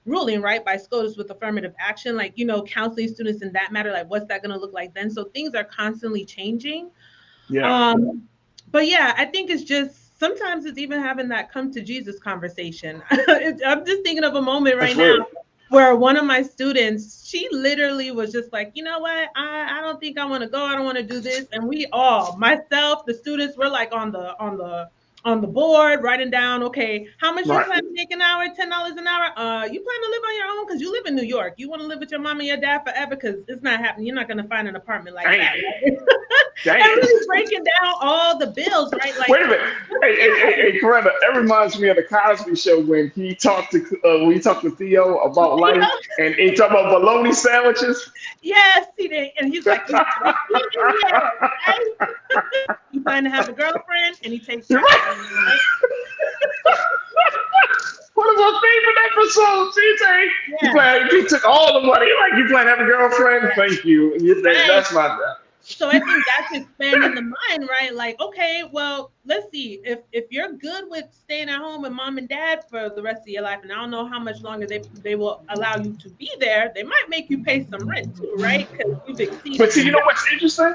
ruling, right, by SCOTUS with affirmative action, like, counseling students in that matter, like, what's that going to look like then? So things are constantly changing. Yeah. But yeah, I think it's just sometimes it's even having that come to Jesus conversation. I'm just thinking of a moment right now where one of my students, she literally was just like, you know what, I don't think I want to go. I don't want to do this. And we all, myself, the students, were like on the board writing down, okay, how much you plan to make an hour? $10 an hour. You plan to live on your own because you live in New York. You want to live with your mom and your dad forever because it's not happening. You're not going to find an apartment like that. Right? And really breaking down all the bills, right? Like, wait a minute, hey, Corinna, that reminds me of the Cosby Show when he talked to Theo about life, and he talked about bologna sandwiches. Yes, he did, and he's like, you plan to have a girlfriend, and he takes care of you. One of my favorite episodes. He took all the money. Like, you plan to have a girlfriend? Thank you. That's my dad. So I think that's expanding the mind, right? Like, okay, well, let's see. If you're good with staying at home with mom and dad for the rest of your life, and I don't know how much longer they will allow you to be there, they might make you pay some rent too, right? Because you've exceeded. But see, you know what's interesting?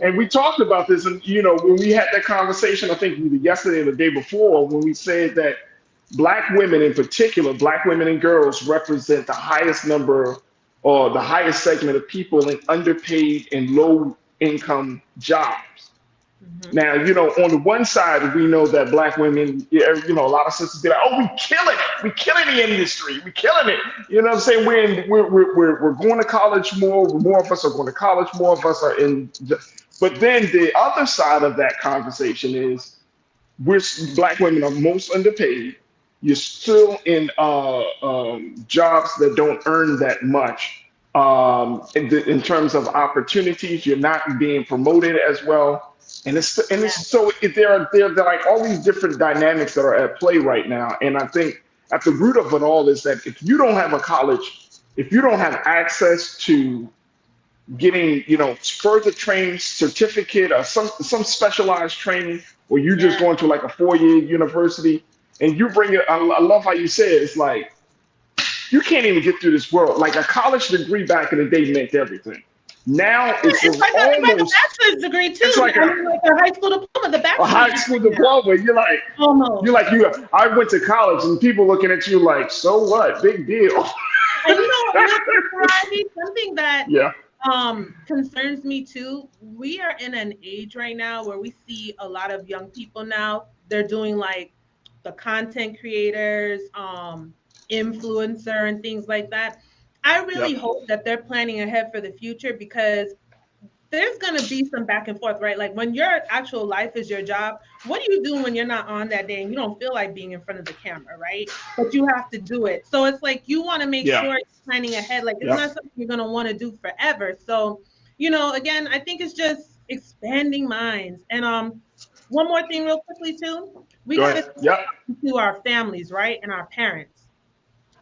And we talked about this, and when we had that conversation, I think either yesterday or the day before, when we said that Black women in particular, Black women and girls represent the highest number or the highest segment of people in underpaid and low income jobs. Mm-hmm. Now, on the one side, we know that Black women, a lot of sisters be like, oh, we killing it. We killing the industry. We killing it. You know what I'm saying? We're going to college more. More of us are going to college. More of us are in. But then the other side of that conversation is Black women are most underpaid. You're still in jobs that don't earn that much. In terms of opportunities, you're not being promoted as well, and there are like all these different dynamics that are at play right now. And I think at the root of it all is that if you don't have a college, if you don't have access to getting further training, certificate, or some specialized training, or you just going to like a 4-year university, and you bring it. I love how you say it. It's like, you can't even get through this world. Like, a college degree back in the day meant everything. Now it's like a almost bachelor's degree too. it's like I mean, like a high school diploma, the a bachelor's high school diploma. You're like, almost. I went to college and people looking at you like, so what? Big deal. And something that Yeah. concerns me too. We are in an age right now where we see a lot of young people now. They're doing like the content creators, influencer and things like that. I really hope that they're planning ahead for the future, because there's going to be some back and forth, right? Like when your actual life is your job, what do you do when you're not on that day and you don't feel like being in front of the camera, right? But you have to do it. So it's like you want to make sure you're planning ahead. Like it's not something you're going to want to do forever. So, again, I think it's just expanding minds. And one more thing real quickly too. We got to our families, right? And our parents.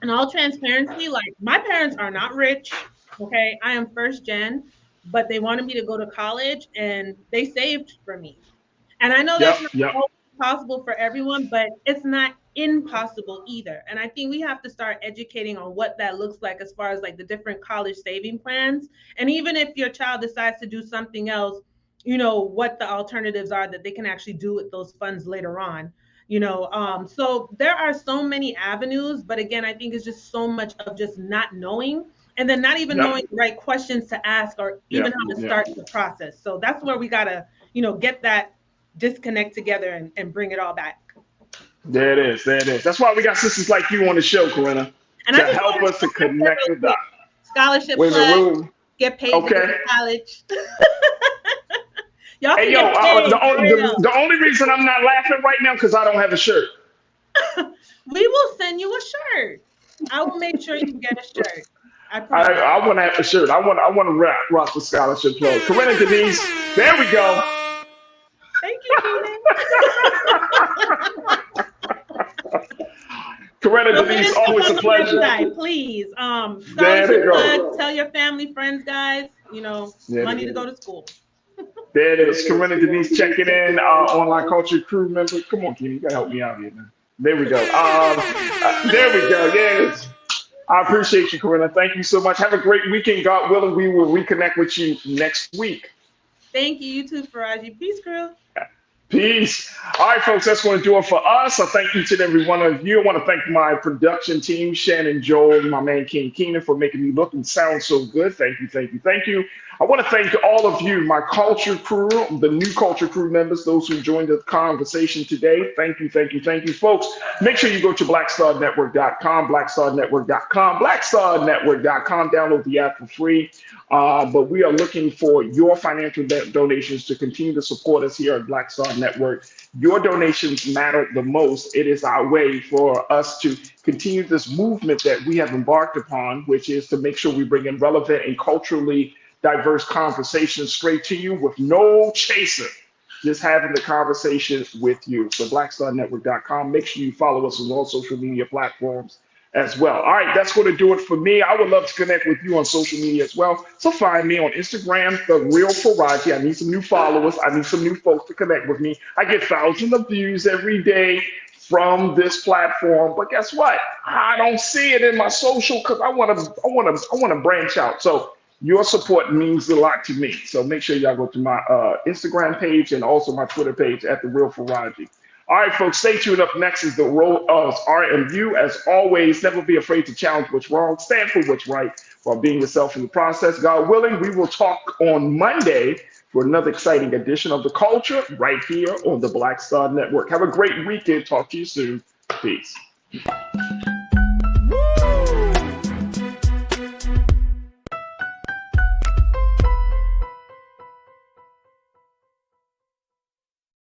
In all transparency, like my parents are not rich. Okay. I am first gen, but they wanted me to go to college and they saved for me. And I know that's not always possible for everyone, but it's not impossible either. And I think we have to start educating on what that looks like as far as like the different college saving plans. And even if your child decides to do something else, what the alternatives are that they can actually do with those funds later on. So there are so many avenues, but again, I think it's just so much of just not knowing, and then not even knowing the right questions to ask or even how to start the process. So that's where we gotta, get that disconnect together and bring it all back. There it is. That's why we got sisters like you on the show, Corinna, and to help us to connect the dots. Scholarship plug, get paid to go to college. Hey, yo, the only reason I'm not laughing right now because I don't have a shirt. We will send you a shirt. I will make sure you get a shirt. I want to have a shirt. I want to rock the scholarship plug. Corinna Denise, there we go. Thank you, Corinna Denise, always a pleasure. Website, please. Scholarship plug, tell your family, friends, guys. Money to go to school. There it is. Corinna Denise checking in, online culture crew member. Come on, Kim, you gotta help me out here, man. There we go. There we go. Yes. I appreciate you, Corinna. Thank you so much. Have a great weekend. God willing, we will reconnect with you next week. Thank you. You too, Farajii. Peace, crew. Peace. All right, folks, that's going to do it for us. I thank each and every one of you. I want to thank my production team, Shannon, Joel, my man, King Keenan, for making me look and sound so good. Thank you. I want to thank all of you, my culture crew, the new culture crew members, those who joined the conversation today. Thank you, folks. Make sure you go to blackstarnetwork.com, blackstarnetwork.com, download the app for free. But we are looking for your financial donations to continue to support us here at Black Star Network. Your donations matter the most. It is our way for us to continue this movement that we have embarked upon, which is to make sure we bring in relevant and culturally diverse conversations straight to you with no chaser, just having the conversation with you. So blackstarnetwork.com. Make sure you follow us on all social media platforms as well. All right, that's going to do it for me. I would love to connect with you on social media as well. So find me on Instagram, The Real Farajii. I need some new followers. I need some new folks to connect with me. I get thousands of views every day from this platform, but guess what? I don't see it in my social because I want to branch out. So your support means a lot to me. So make sure y'all go to my Instagram page and also my Twitter page at The Real Farajii. All right, folks, stay tuned. Up next is the role of RMU. As always, never be afraid to challenge what's wrong, stand for what's right while being yourself in the process. God willing, we will talk on Monday for another exciting edition of The Culture right here on the Black Star Network. Have a great weekend. Talk to you soon. Peace.